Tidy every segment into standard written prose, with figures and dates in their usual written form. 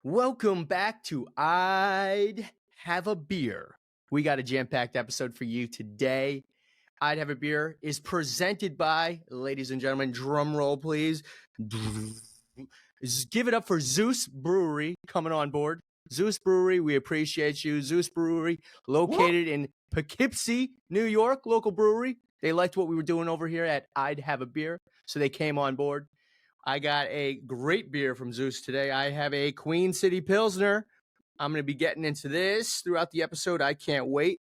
Welcome back to I'd Have a Beer. We got a jam-packed episode for you today. I'd Have a Beer is presented by, ladies and gentlemen, drum roll please. Give it up for Zeus Brewery coming on board. Zeus Brewery, we appreciate you. Zeus Brewery, located in Poughkeepsie, New York, local brewery. They liked what we were doing over here at I'd Have a Beer, so they came on board. I got a great beer from Zeus today. I have a Queen City Pilsner. I'm going to be getting into this throughout the episode. I can't wait.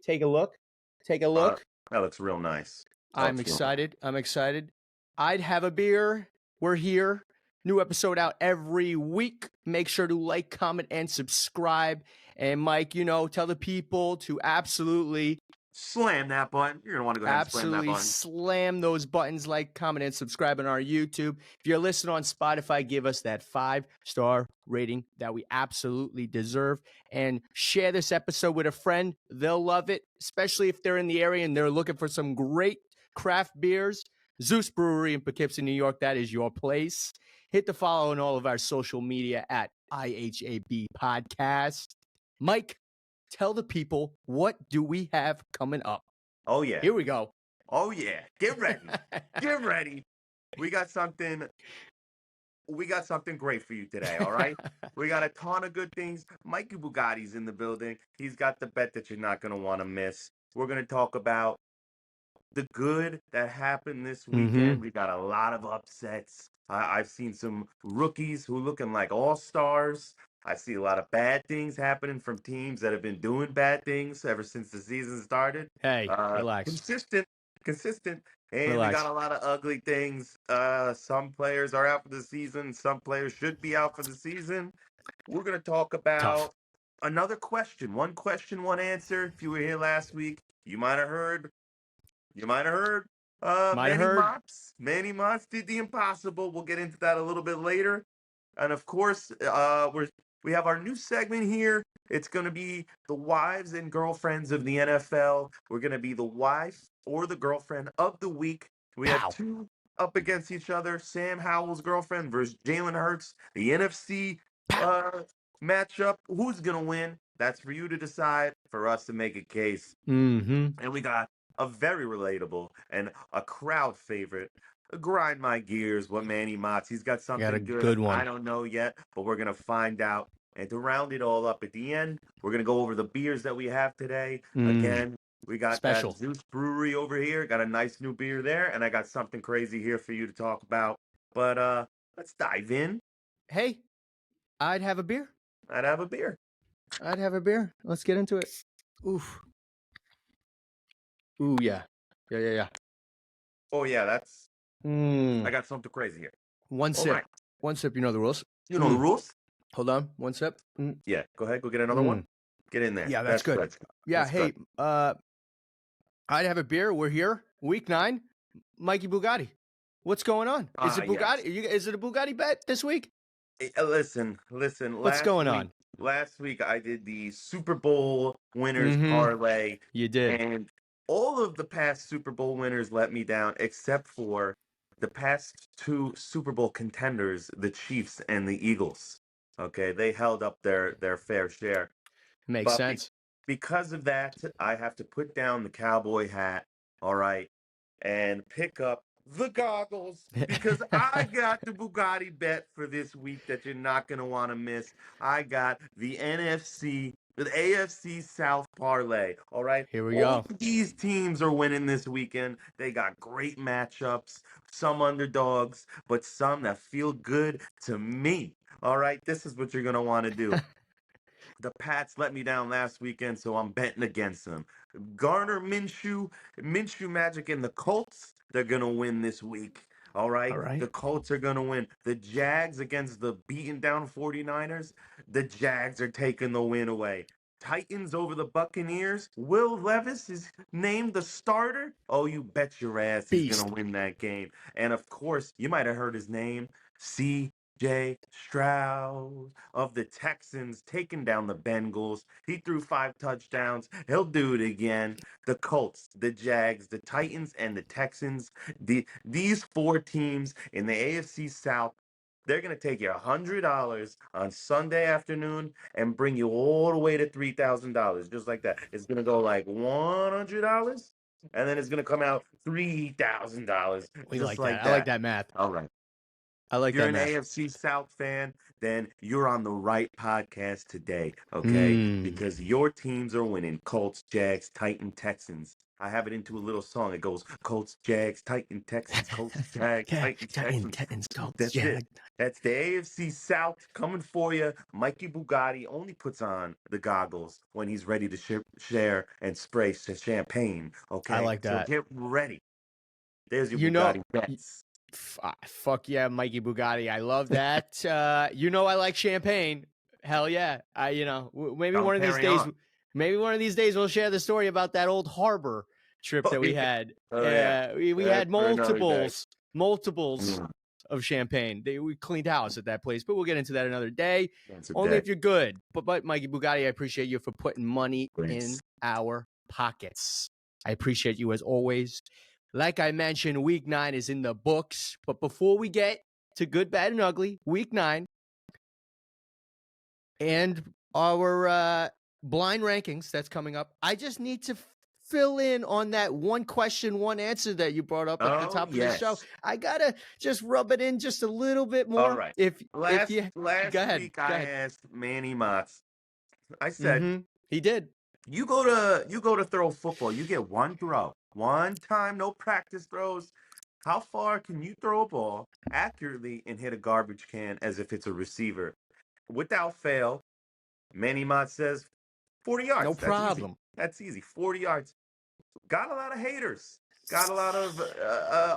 Take a look. Take a look. That looks real nice. I'm excited. I'm excited. I'd Have a Beer. We're here. New episode out every week. Make sure to like, comment, and subscribe. And Mike, tell the people to absolutely slam that button. You're going to want to go ahead and slam that button. Slam those buttons, like, comment, and subscribe on our YouTube. If you're listening on Spotify, give us that 5-star rating that we absolutely deserve. And share this episode with a friend. They'll love it, especially if they're in the area and they're looking for some great craft beers. Zeus Brewery in Poughkeepsie, New York, that is your place. Hit the follow on all of our social media at IHAB Podcast. Mike, tell the people, what do we have coming up? Oh, yeah. Here we go. Oh, yeah. Get ready. Get ready. We got something great for you today, all right? We got a ton of good things. Mikey Bugatti's in the building. He's got the bet that you're not going to want to miss. We're going to talk about the good that happened this weekend. Mm-hmm. We got a lot of upsets. I've seen some rookies who looking like all-stars. I see a lot of bad things happening from teams that have been doing bad things ever since the season started. Hey, relax. Consistent. And Relax. we got a lot of ugly things. Some players are out for the season. Some players should be out for the season. We're going to talk about another question. One question, one answer. If you were here last week, you might have heard. Manny Mots did the impossible. We'll get into that a little bit later. And of course, we have our new segment here. It's going to be the wives and girlfriends of the NFL. We're going to be the wife or the girlfriend of the week. We have two up against each other. Sam Howell's girlfriend versus Jalen Hurts. The NFC matchup. Who's going to win? That's for you to decide, for us to make a case. Mm-hmm. And we got a very relatable and a crowd favorite. Grind my gears, what Manny Mots. He's got something good one. I don't know yet, but we're going to find out. And to round it all up at the end, we're going to go over the beers that we have today. Again, we got Special. that Zeus Brewery over here. Got a nice new beer there. And I got something crazy here for you to talk about. But let's dive in. Hey, I'd have a beer. I'd have a beer. I'd have a beer. Let's get into it. Oof. Ooh, yeah. Yeah. Oh, yeah, that's... I got something crazy here. One sip. Right. One sip, you know the rules. You know the rules? Hold on. One sip. Yeah, go ahead. Go get another one. Get in there. Yeah, that's good. That's good. I'd have a beer. We're here. Week 9. Mikey Bugatti. What's going on? Is it Bugatti? Yes. Is it a Bugatti bet this week? Hey, listen. What's going on? Last week, I did the Super Bowl winners parlay. You did. And all of the past Super Bowl winners let me down, except for the past 2 Super Bowl contenders, the Chiefs and the Eagles. Okay, they held up their fair share. Makes sense. Because of that, I have to put down the cowboy hat, all right, and pick up the goggles, because I got the Bugatti bet for this week that you're not going to want to miss. I got the AFC South parlay, all right? Here we go. These teams are winning this weekend. They got great matchups, some underdogs, but some that feel good to me, all right? This is what you're going to want to do. The Pats let me down last weekend, so I'm betting against them. Garner Minshew Magic, and the Colts, they're going to win this week. All right? The Colts are going to win. The Jags against the beaten down 49ers, the Jags are taking the win away. Titans over the Buccaneers. Will Levis is named the starter. Oh, you bet your ass he's going to win that game. And, of course, you might have heard his name, Stroud of the Texans, taking down the Bengals. He threw 5 touchdowns. He'll do it again. The Colts, the Jags, the Titans, and the Texans. These 4 teams in the AFC South They're going to take your $100 on Sunday afternoon and bring you all the way to $3,000, just like that. It's going to go like $100, and then it's going to come out $3,000, We just like that. like I like that. that math. All right. I If like you're that an math. AFC South fan, then you're on the right podcast today, okay? Mm. Because your teams are winning. Colts, Jags, Titan, Texans. I have it into a little song. It goes Colts, Jags, Titan, Texans, Colts, Jags, Yeah, Titan, Texans. Titans, Colts. That's Yeah. it. That's the AFC South coming for you. Mikey Bugatti only puts on the goggles when he's ready to share and spray champagne, okay? I like So that. get ready. There's your You know, Bugatti bets. fuck yeah, Mikey Bugatti. I love that. I like champagne. Hell yeah. Maybe Don't one of these carry days, on. we'll share the story about that old harbor trip Oh, that we yeah. had. Oh, yeah. We That's had for another day. multiples of champagne. We cleaned house at that place, but we'll get into that another day. That's a Only day. if you're good. But Mikey Bugatti, I appreciate you for putting money in Thanks. our pockets. I appreciate you as always. Like I mentioned, week 9 is in the books. But before we get to good, bad, and ugly, week 9 and our blind rankings that's coming up, I just need to fill in on that one question, one answer that you brought up at the top of the show. I got to just rub it in just a little bit more. All right. Last week I asked Manny Motts. I said, he did. You go to throw football. You get one throw, one time, no practice throws. How far can you throw a ball accurately and hit a garbage can as if it's a receiver? Without fail, Manny Mott says 40 yards. No problem. That's easy. 40 yards. Got a lot of haters. Got a lot of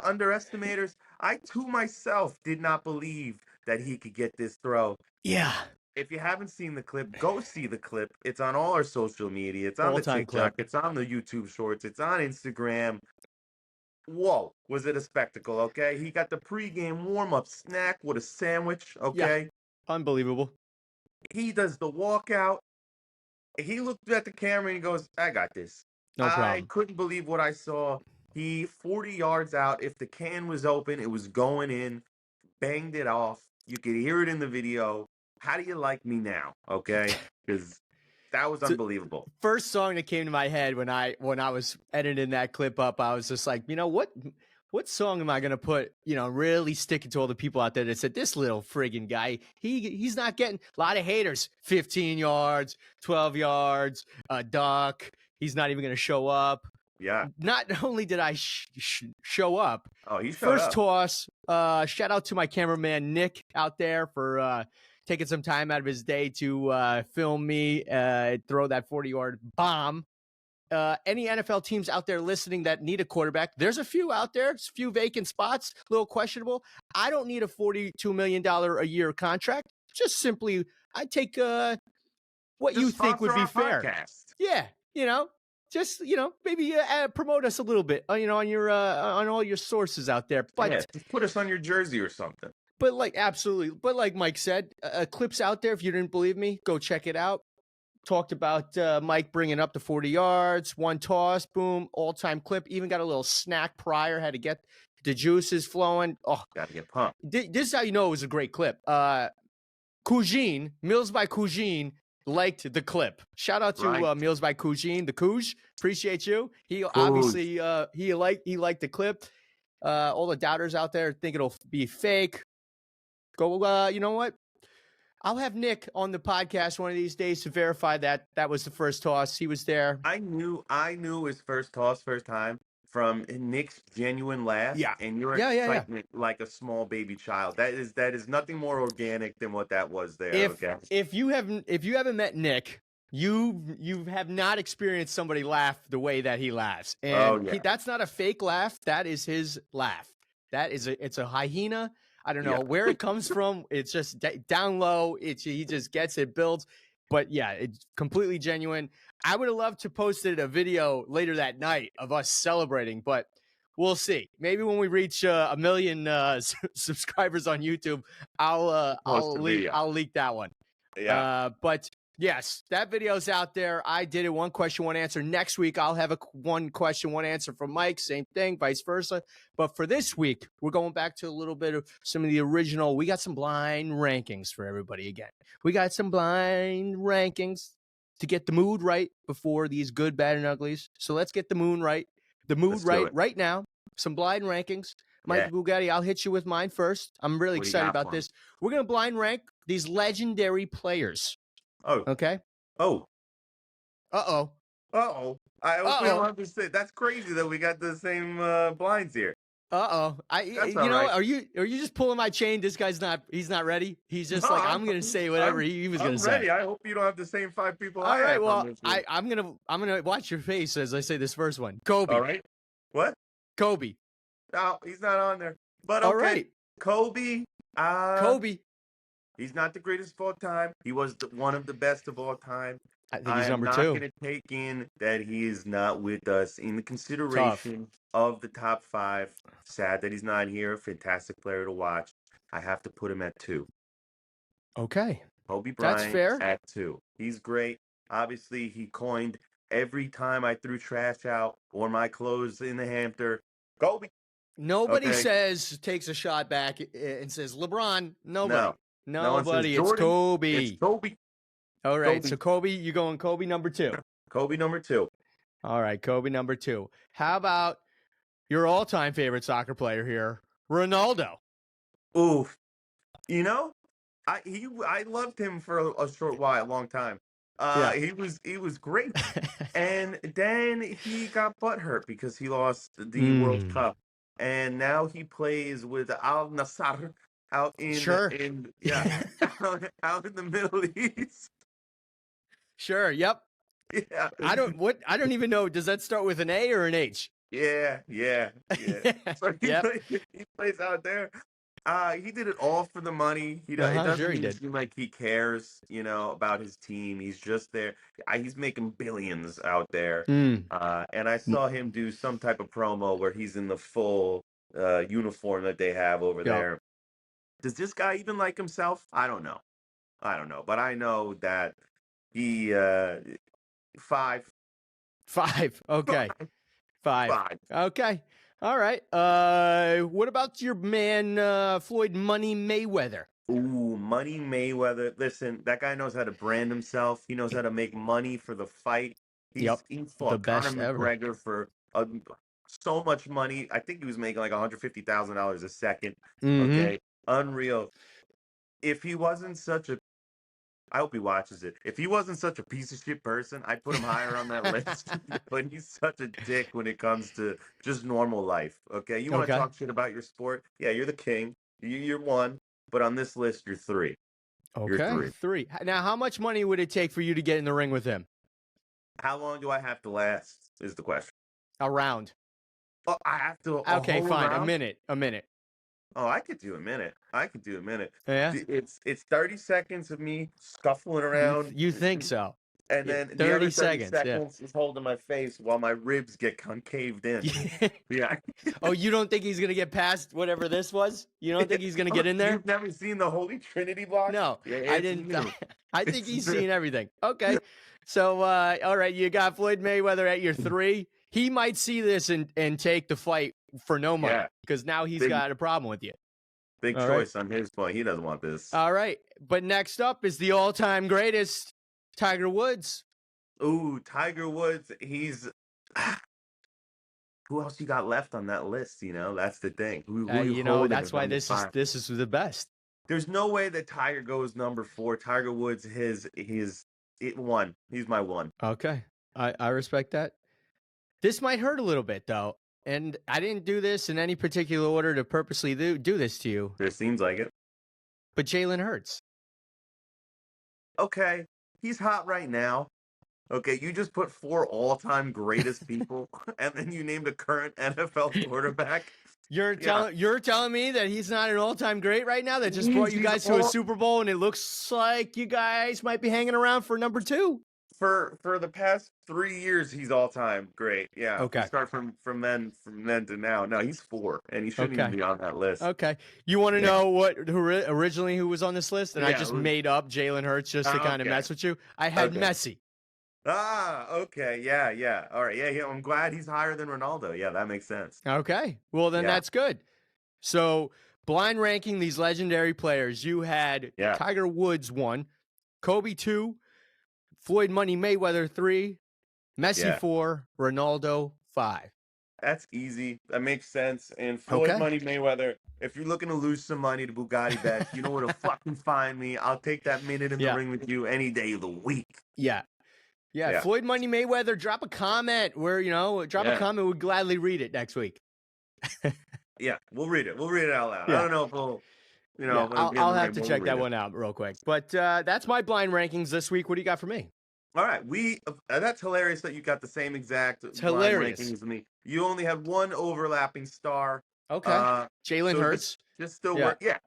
underestimators. I, too, myself, did not believe that he could get this throw. Yeah. If you haven't seen the clip, go see the clip. It's on all our social media. It's on the TikTok. Clip. It's on the YouTube Shorts. It's on Instagram. Whoa, was it a spectacle, okay? He got the pregame warm-up snack with a sandwich, okay? Yeah. Unbelievable. He does the walkout. He looked at the camera and he goes, I got this. No problem. I couldn't believe what I saw. He 40 yards out. If the can was open, it was going in. Banged it off. You could hear it in the video. How do you like me now? Okay, because that was unbelievable. First song that came to my head when I was editing that clip up, I was just like, what song am I gonna put? Really sticking to all the people out there that said this little friggin' guy, he's not getting a lot of haters. 15 yards, 12 yards, a duck. He's not even gonna show up. Yeah. Not only did I show up. Oh, he showed First up. toss. Shout out to my cameraman Nick out there for taking some time out of his day to film me throw that 40-yard bomb. Any NFL teams out there listening that need a quarterback, there's a few out there, a few vacant spots, a little questionable. I don't need a $42 million a year contract. Just simply, I take what you think would be fair. Podcast. Yeah, just maybe promote us a little bit, on all your sources out there. But just put us on your jersey or something. But absolutely. But like Mike said, clips out there. If you didn't believe me, go check it out. Talked about Mike bringing up the 40 yards, one toss, boom, all-time clip. Even got a little snack prior. Had to get the juices flowing. Oh, got to get pumped. This is how you know it was a great clip. Cougine, Meals by Cougine, liked the clip. Shout out to Meals by Cougine, the Couge. Appreciate you. He obviously he liked the clip. All the doubters out there think it'll be fake. Go, you know what? I'll have Nick on the podcast one of these days to verify that was the first toss. He was there. I knew it was first toss, first time from Nick's genuine laugh. Yeah. And your excitement like a small baby child. That is nothing more organic than what that was there. If you haven't met Nick, you have not experienced somebody laugh the way that he laughs. And that's not a fake laugh. That is his laugh. It's a hyena. I don't know where it comes from. It's just down low. He just gets it, builds. But yeah, it's completely genuine. I would have loved to post a video later that night of us celebrating, but we'll see. Maybe when we reach 1 million subscribers on YouTube, I'll leak that one. Yeah. But Yes, that video's out there. I did it. One question, one answer. Next week, I'll have one question, one answer from Mike. Same thing, vice versa. But for this week, we're going back to a little bit of some of the original. We got some blind rankings for everybody again. We got some blind rankings to get the mood right before these good, bad, and uglies. So let's get the mood right. Let's do it. Right now. Some blind rankings. Yeah. Mike Bugatti, I'll hit you with mine first. I'm really What do you excited got about for 'em? this. We're going to blind rank these legendary players. Oh, Okay? oh, Uh-oh. uh-oh. I hope we Uh-oh. don't have to say. That's crazy that we got the same blinds here. Uh-oh. That's You all know, right. are you just pulling my chain? This guy's he's not ready. He's just No, like, I'm gonna say whatever he was gonna I'm say. ready. I hope you don't have the same 5 people All I right, have well, on this week. I'm gonna watch your face as I say this first one. Kobe. All right. What? Kobe. No, he's not on there. But All okay. right. Kobe. Kobe. He's not the greatest of all time. He was one of the best of all time. I think I he's am number not 2. going to take in that he is not with us in the Tough. consideration of the top 5. Sad that he's not here. Fantastic player to watch. I have to put him at 2. Okay. Kobe That's Bryant fair. at 2. He's great. Obviously, he coined every time I threw trash out or my clothes in the hamper, Kobe. Nobody Okay. takes a shot back and says LeBron. Nobody. No. No one says Nobody. It's Jordan. Kobe. It's Kobe. All right. Kobe. So Kobe, you going Kobe number 2. Kobe number 2. All right, Kobe number 2. How about your all-time favorite soccer player here, Ronaldo? Oof. You know, I loved him for a short while, a long time. Yeah. He was great. And then he got butthurt because he lost the World Cup. And now he plays with Al Nassr out in Sure. out in the Middle East. Sure. Yep. Yeah. I don't even know. Does that start with an A or an H? Yeah. So Yep. he plays out there. He did it all for the money. It Uh-huh, doesn't sure he even did. seem like he cares, about his team. He's just there. He's making billions out there. And I saw him do some type of promo where he's in the full uniform that they have over Yep. there. Does this guy even like himself? I don't know. But I know that he 5. 5. Okay. 5. 5. Okay. All right. What about your man Floyd Money Mayweather? Ooh, Money Mayweather. Listen, that guy knows how to brand himself. He knows how to make money for the fight. He The fought Conor best ever. McGregor for so much money. I think he was making like $150,000 a second. Okay, unreal. If he wasn't such a, I hope he watches it. If he wasn't such a piece of shit person, I'd put him higher on that list. But he's such a dick when it comes to just normal life. Okay, you want to Okay. talk shit about your sport? Yeah, you're the king. You're 1. But on this list, you're 3. You're Okay. 3. Now, how much money would it take for you to get in the ring with him? How long do I have to last is the question. A round. Oh, I have to Okay, whole fine. round? A minute. Oh, I could do a minute. Yeah. It's 30 seconds of me scuffling around. You think so? And Yeah, then the 30 other 30 seconds, yeah. seconds is holding my face while my ribs get concaved in. Yeah. Oh, you don't think he's going to get past whatever this was? You don't think he's going to get in there? You've never seen the Holy Trinity block? No, Yeah, I it's didn't. new. I think It's he's new. seen everything. Okay. So, all right, you got Floyd Mayweather at your 3. He might see this and take the fight for no money Yeah. because now he's Big- got a problem with you. Big All choice on his point. He doesn't want this. All right. But next up is the all-time greatest, Tiger Woods. Ooh, Tiger Woods. He's who else you got left on that list? That's the thing. Who You know, holding that's as why number this 5? is the best. There's no way that Tiger goes number 4. Tiger Woods, it 1. He's my 1. Okay. I respect that. This might hurt a little bit, though. And I didn't do this in any particular order to purposely do this to you. It seems like it. But Jalen Hurts. Okay, he's hot right now. Okay, you just put 4 all-time greatest people, and then you named a current NFL quarterback. You're telling me that he's not an all-time great right now that just He's- brought you he's guys to a Super Bowl, and it looks like you guys might be hanging around for number 2. For the past 3 years, he's all time great. Yeah, if we Okay. start from then to now, no, he's 4, and he shouldn't even Okay. be on that list. Okay. You want to Yeah. know originally who was on this list? And I Yeah, just it was- made up Jalen Hurts just to kind of Okay. mess with you. I had Okay. Messi. Okay, yeah. All right, yeah. I'm glad he's higher than Ronaldo. Yeah, that makes sense. Okay. Well, then Yeah. that's good. So, blind ranking these legendary players, you had Yeah. Tiger Woods 1, Kobe 2, Floyd Money Mayweather 3, Messi Yeah. 4, Ronaldo 5. That's easy. That makes sense. And Floyd Okay. Money Mayweather, if you're looking to lose some money to Bugatti bets, you know where to fucking find me. I'll take that minute in the Yeah. ring with you any day of the week. Yeah. Yeah. Floyd Money Mayweather, drop a comment a comment. We'd gladly read it next week. Yeah, we'll read it. We'll read it out loud. Yeah. I don't know if we'll, I'll have to check that one out real quick. But that's my blind rankings this week. What do you got for me? All right, that's hilarious that you got the same exact blind hilarious. rankings as me. You only had one overlapping star. Okay. Jalen so Hurts. This still works. Yeah.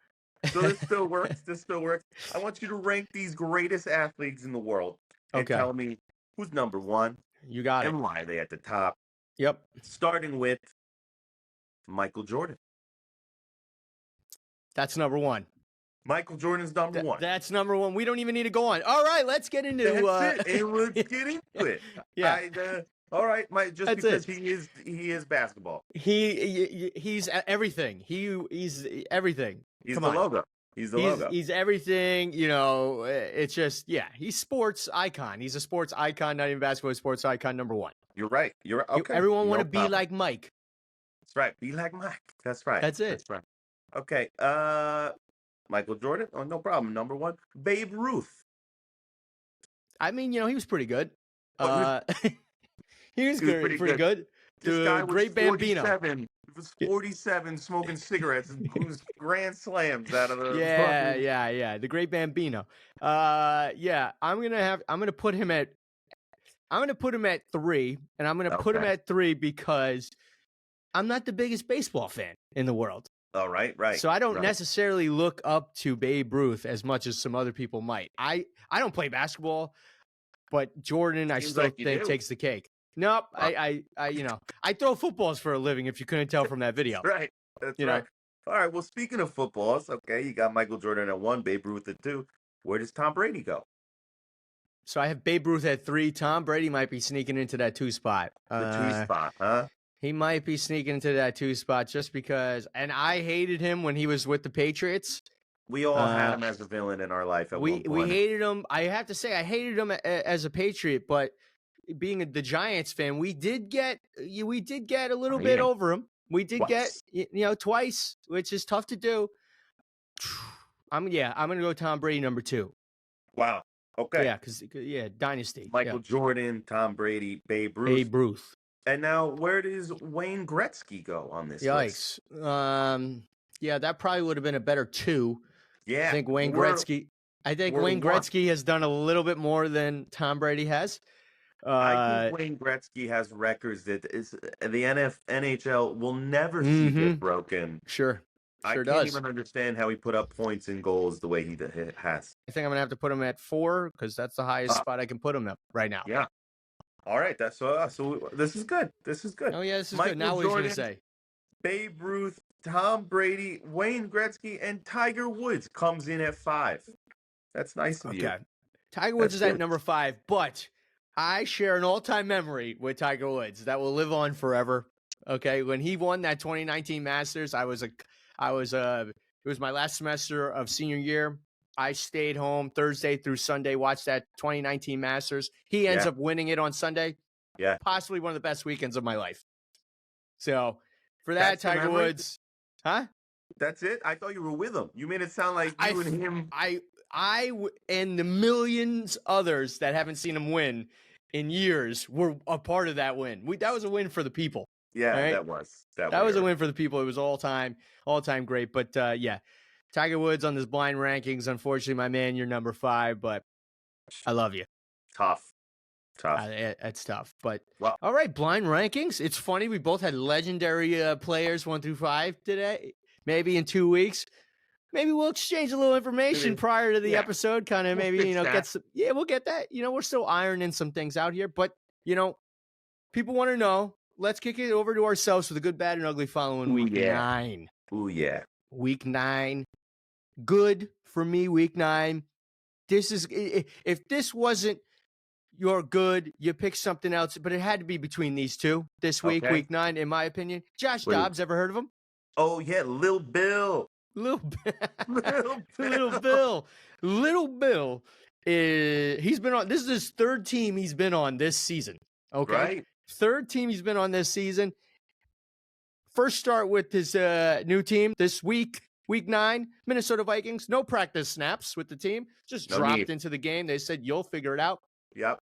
So this still works. This still works. I want you to rank these greatest athletes in the world and tell me who's number 1. You got it. And why are they at the top? Yep. Starting with Michael Jordan. That's number 1. Michael Jordan's number 1. That's number 1. We don't even need to go on. All right, let's get into That's it. Let's get into it. Yeah. All right, because he is basketball. He's everything. He's everything. He's the logo. He's the logo. He's everything. It's just he's sports icon. He's a sports icon, not even basketball. Sports icon number 1. You're right. Okay. Everyone want to be like Mike. That's right. Be like Mike. That's right. That's it. That's right. Okay. Michael Jordan. Oh, no problem. Number 1. Babe Ruth. I mean, he was pretty good. He was pretty good. This guy was great Bambino. He was 47 smoking cigarettes and was grand slams out of the Yeah. The great Bambino. I'm gonna put him at 3, and I'm gonna put him at 3 because I'm not the biggest baseball fan in the world. Oh, right. So I don't necessarily look up to Babe Ruth as much as some other people might. I don't play basketball, but Jordan, I still think takes the cake. Nope. I throw footballs for a living, if you couldn't tell from that video. Right. That's right. All right. Well, speaking of footballs, okay, you got Michael Jordan at 1, Babe Ruth at 2. Where does Tom Brady go? So I have Babe Ruth at 3. Tom Brady might be sneaking into that 2 spot. The 2 spot, huh? He might be sneaking into that 2 spot just because, and I hated him when he was with the Patriots. We all had him as a villain in our life at one point. We hated him. I have to say, I hated him as a Patriot, but being the Giants fan, we did get a little bit over him. We did get twice, which is tough to do. I'm gonna go Tom Brady number 2. Wow. Okay. Yeah, because dynasty. Michael Jordan, Tom Brady, Babe Ruth. Babe Ruth. And now, where does Wayne Gretzky go on this list? Yikes. That probably would have been a better 2. Yeah. I think Wayne Gretzky has done a little bit more than Tom Brady has. I think Wayne Gretzky has records that the NHL will never see get broken. Sure I can't even understand how he put up points and goals the way he has. I think I'm going to have to put him at 4 because that's the highest spot I can put him at right now. Yeah. All right. That's so this is good. This is good. Oh, yeah, this is good. Now what are you going to say? Babe Ruth, Tom Brady, Wayne Gretzky, and Tiger Woods comes in at 5. That's nice of you. Okay. Tiger Woods is at number 5, but I share an all-time memory with Tiger Woods that will live on forever. Okay, when he won that 2019 Masters, it was my last semester of senior year. I stayed home Thursday through Sunday, watched that 2019 Masters. He ends up winning it on Sunday. Yeah. Possibly one of the best weekends of my life. So, for that, Tiger Woods. Huh? That's it? I thought you were with him. You made it sound like you and him. I and the millions others that haven't seen him win in years were a part of that win. That was a win for the people. Yeah, right? that was. That was a win for the people. It was all time great. But Tiger Woods on this blind rankings. Unfortunately, my man, you're number 5, but I love you. Tough. It's tough. But all right, blind rankings. It's funny. We both had legendary players 1 through 5 today. Maybe in 2 weeks. maybe we'll exchange a little information Maybe. prior to the Yeah. episode. Kind of We'll maybe, fix get that. some. Yeah, we'll get that. We're still ironing some things out here, but people want to know. Let's kick it over to ourselves for the good, bad, and ugly following Ooh, week yeah. 9. Ooh, yeah. Week 9, good for me. Week 9. This is if this wasn't your good, you pick something else, but it had to be between these two this week, Okay. week 9, in my opinion. Josh What is- Dobbs, ever heard of him? Oh, yeah, Lil Bill. Little Lil Little Bill. Bill. Little Bill. He's been on. This is his third team he's been on this season. Okay, Right. third team he's been on this season. First start with his new team this week, week 9, Minnesota Vikings. No practice snaps with the team. Just No dropped need. into the game. They said you'll figure it out. Yep.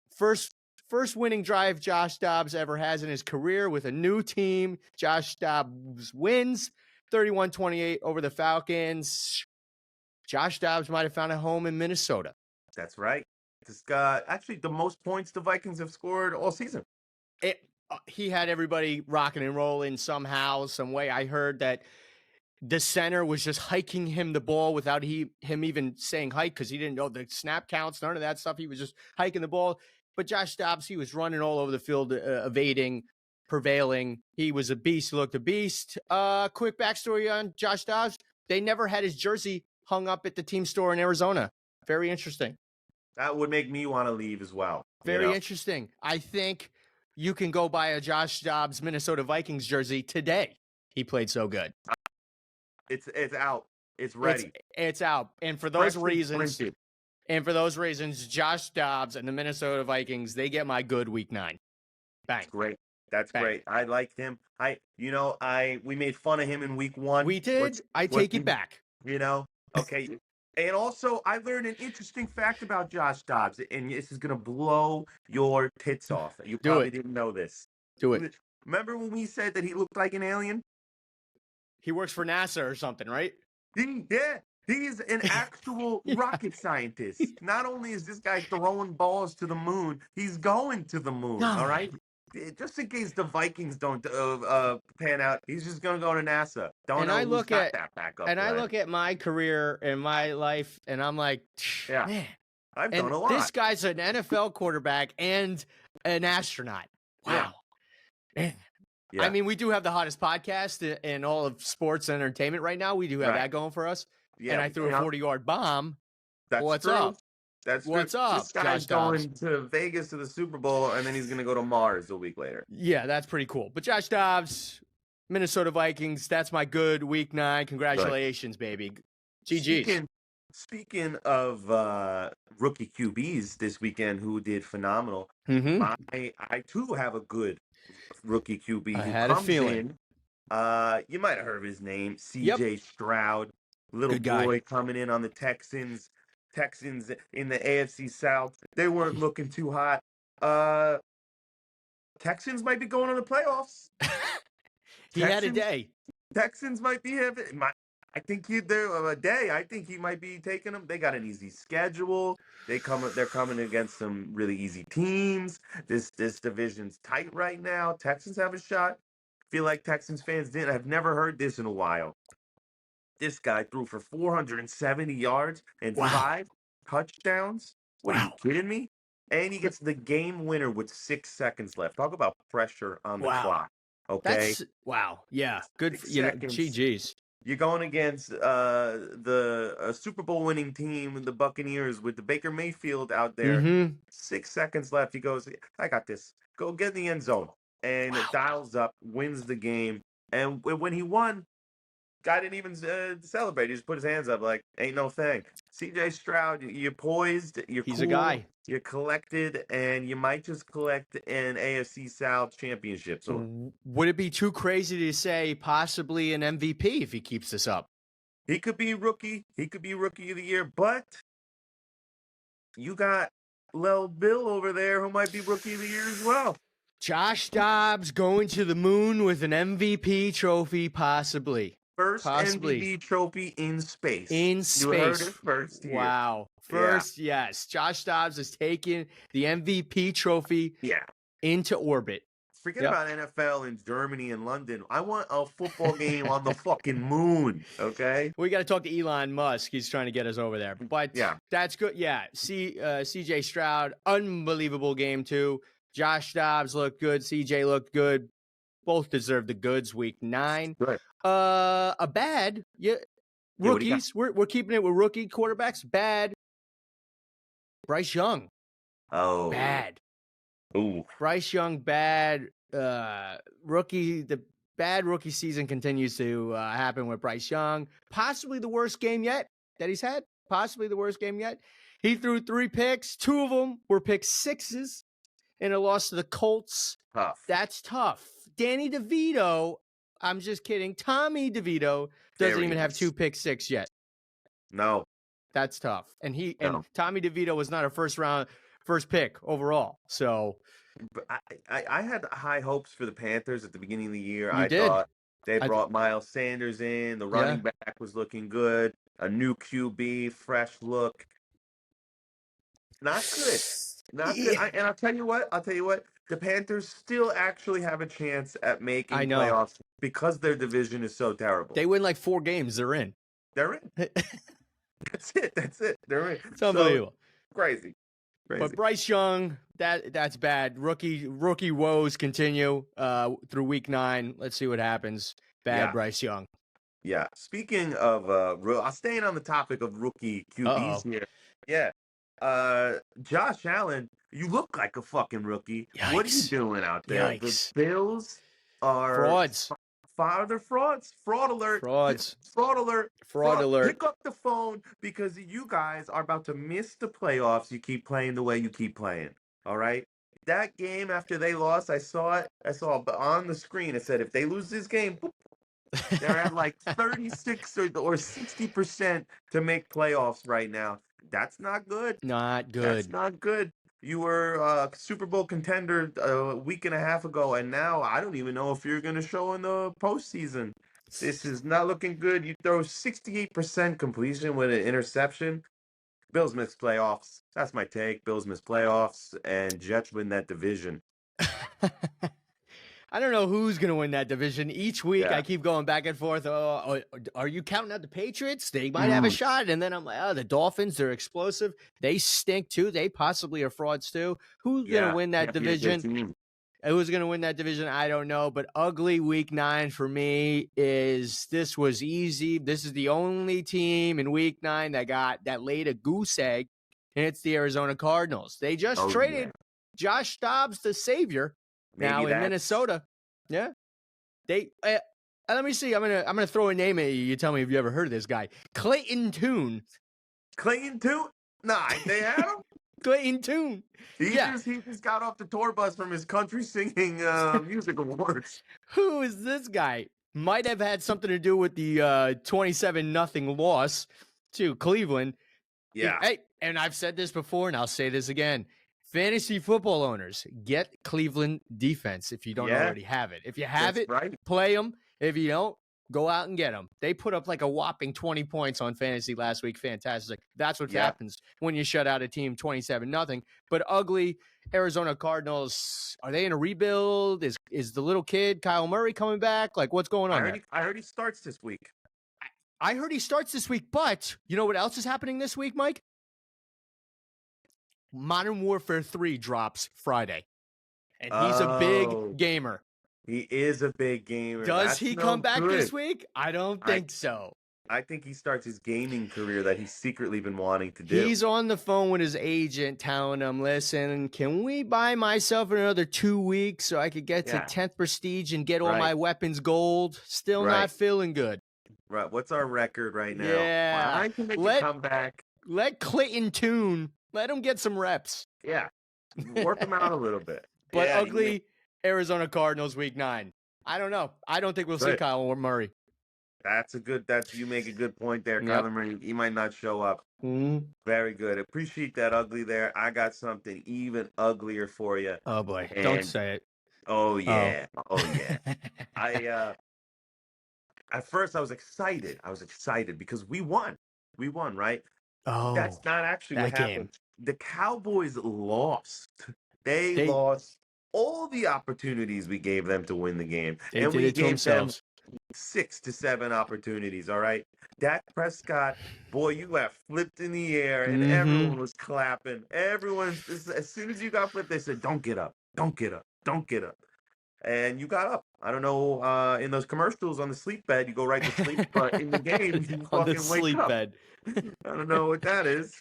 First winning drive Josh Dobbs ever has in his career with a new team. Josh Dobbs wins 31-28 over the Falcons. Josh Dobbs might have found a home in Minnesota. That's right. This guy, actually, the most points the Vikings have scored all season. He had everybody rocking and rolling somehow, some way. I heard that the center was just hiking him the ball without him even saying hike because he didn't know the snap counts, none of that stuff. He was just hiking the ball. But Josh Dobbs, he was running all over the field, evading, prevailing. He was a beast. He looked a beast. Quick backstory on Josh Dobbs. They never had his jersey hung up at the team store in Arizona. Very interesting. That would make me want to leave as well. Very interesting. I think you can go buy a Josh Dobbs Minnesota Vikings jersey today. He played so good. It's out. It's ready. It's out. And for those Freshly reasons, printed. Josh Dobbs and the Minnesota Vikings, they get my good week 9. Bang. That's great. That's Bang. great. I liked him. We made fun of him in week 1. We did. I take it back. Okay. And also, I learned an interesting fact about Josh Dobbs, and this is going to blow your tits off. You probably didn't know this. Do it. Remember when we said that he looked like an alien? He works for NASA or something, right? He's an actual rocket scientist. Not only is this guy throwing balls to the moon, he's going to the moon, all right? Just in case the Vikings don't pan out, he's just going to go to NASA. I look at my career and my life, and I'm like, man. I've done a lot. This guy's an NFL quarterback and an astronaut. Wow. Man. Yeah. I mean, we do have the hottest podcast in all of sports and entertainment right now. We do have that going for us. Yeah, and I threw a 40-yard bomb. What's up? What's up? This guy's going to Vegas to the Super Bowl, and then he's going to go to Mars a week later. Yeah, that's pretty cool. But Josh Dobbs, Minnesota Vikings, that's my good week 9. Congratulations, baby. GG's. Speaking of rookie QBs this weekend who did phenomenal, I too have a good rookie QB. I had a feeling. You might have heard of his name, CJ Stroud. Little boy coming in on the Texans. Texans in the AFC South. They weren't looking too hot. Texans might be going to the playoffs. He had a day. Texans might be having. I think I think he might be taking them. They got an easy schedule. They're coming against some really easy teams. This division's tight right now. Texans have a shot. Feel like Texans fans didn't. I've never heard this in a while. This guy threw for 470 yards and 5 touchdowns. What are you kidding me? And he gets the game winner with 6 seconds left. Talk about pressure on the clock. Okay. Yeah. Good. GG's. You're going against the Super Bowl winning team, the Buccaneers, with the Baker Mayfield out there. 6 seconds left. He goes, I got this. Go get in the end zone. And it dials up, wins the game. And when he won, guy didn't even celebrate. He just put his hands up like, ain't no thing. CJ Stroud, you're poised. He's a guy. You're collected, and you might just collect an AFC South championship. So, would it be too crazy to say possibly an MVP if he keeps this up? He could be rookie. He could be rookie of the year. But you got Lil Bill over there who might be rookie of the year as well. Josh Dobbs going to the moon with an MVP trophy, possibly. First MVP trophy in space. In space. You heard it first here. Wow. First, yes. Josh Dobbs is taking the MVP trophy into orbit. Forget Yep. about NFL in Germany and London. I want a football game on the fucking moon. Okay. We got to talk to Elon Musk. He's trying to get us over there. But Yeah. that's good. Yeah. CJ Stroud, unbelievable game too. Josh Dobbs looked good. CJ looked good. Both deserve the goods. Week 9. Good. A bad. Yeah. Yeah, what do you got? Rookies. We're keeping it with rookie quarterbacks. Bad. Bryce Young. Oh. Bad. Ooh. Bryce Young, bad. Rookie. The bad rookie season continues to happen with Bryce Young. Possibly the worst game yet that he's had. Possibly the worst game yet. He threw 3 picks. 2 of them were pick sixes in a loss to the Colts. Tough. That's tough. Danny DeVito. I'm just kidding. Tommy DeVito doesn't even have 2 pick six yet. No. That's tough. And Tommy DeVito was not a first pick overall. So But I had high hopes for the Panthers at the beginning of the year. You did. Thought they brought Miles Sanders in. The running back was looking good. A new QB, fresh look. Not good. Not good. And I'll tell you what. The Panthers still actually have a chance at making playoffs because their division is so terrible. They win like 4 games. They're in. They're in. That's it. They're in. It's unbelievable. So, crazy. But Bryce Young, that's bad. Rookie woes continue through week 9. Let's see what happens. Bad Bryce Young. Yeah. Speaking of, I'll staying on the topic of rookie QBs here. Yeah. Josh Allen, you look like a fucking rookie. Yikes. What are you doing out there? Yikes. The Bills are frauds. They're frauds. Fraud alert. Frauds. Fraud alert. Fraud alert. Pick up the phone because you guys are about to miss the playoffs. You keep playing the way you keep playing. All right. That game after they lost, I saw it. I saw on the screen. It said if they lose this game, they're at like 36 or 60% to make playoffs right now. That's not good. Not good. That's not good. You were a Super Bowl contender a week and a half ago, and now I don't even know if you're going to show in the postseason. This is not looking good. You throw 68% completion with an interception. Bills miss playoffs. That's my take. Bills miss playoffs, and Jets win that division. I don't know who's going to win that division. Each week, I keep going back and forth. Oh, are you counting out the Patriots? They might have a shot. And then I'm like, the Dolphins, they're explosive. They stink, too. They possibly are frauds, too. Who's going to win that division? Who's going to win that division? I don't know. But ugly week 9 for me is this was easy. This is the only team in week 9 that laid a goose egg, and it's the Arizona Cardinals. They just traded Josh Dobbs, the savior. Now in Minnesota, they. Let me see. I'm gonna throw a name at you. You tell me if you ever heard of this guy, Clayton Tune. Clayton Tune? Nah, they had him. Clayton Tune. He just got off the tour bus from his country singing music awards. Who is this guy? Might have had something to do with the 27-0 loss to Cleveland. Yeah. Hey, and I've said this before, and I'll say this again. Fantasy football owners, get Cleveland defense if you don't already have it. If you have it, play them. If you don't, go out and get them. They put up like a whopping 20 points on fantasy last week. Fantastic. That's what happens when you shut out a team 27-0. But ugly Arizona Cardinals, are they in a rebuild? Is the little kid, Kyle Murray, coming back? Like, what's going on there? I heard he starts this week. I heard he starts this week, but you know what else is happening this week, Mike? Modern Warfare 3 drops Friday, and he's a big gamer. He is a big gamer. Does he come back this week? I don't think so. I think he starts his gaming career that he's secretly been wanting to do. He's on the phone with his agent telling him, listen, can we buy myself another 2 weeks so I could get to 10th Prestige and get all my weapons gold? Still not feeling good. Right. What's our record right now? Yeah. I can make a comeback. Let Clayton Tune. Let him get some reps. Yeah. Work him out a little bit. But ugly Arizona Cardinals week 9. I don't know. I don't think we'll see Kyle Murray. You make a good point there, Kyler Murray. He might not show up. Mm-hmm. Very good. Appreciate that ugly there. I got something even uglier for you. Oh boy. Don't say it. Oh yeah. Oh yeah. At first I was excited. Because we won. We won, right? Oh. That's not actually what happened. The Cowboys lost. They lost all the opportunities we gave them to win the game. They And did we it to gave them themselves. 6 to 7 opportunities, all right? Dak Prescott, boy, you got flipped in the air and Mm-hmm. everyone was clapping. As soon as you got flipped, they said, don't get up, don't get up, don't get up. And you got up. I don't know, in those commercials on the sleep bed, you go right to sleep, but in the game, you On the fucking wake sleep up. bed. I don't know what that is.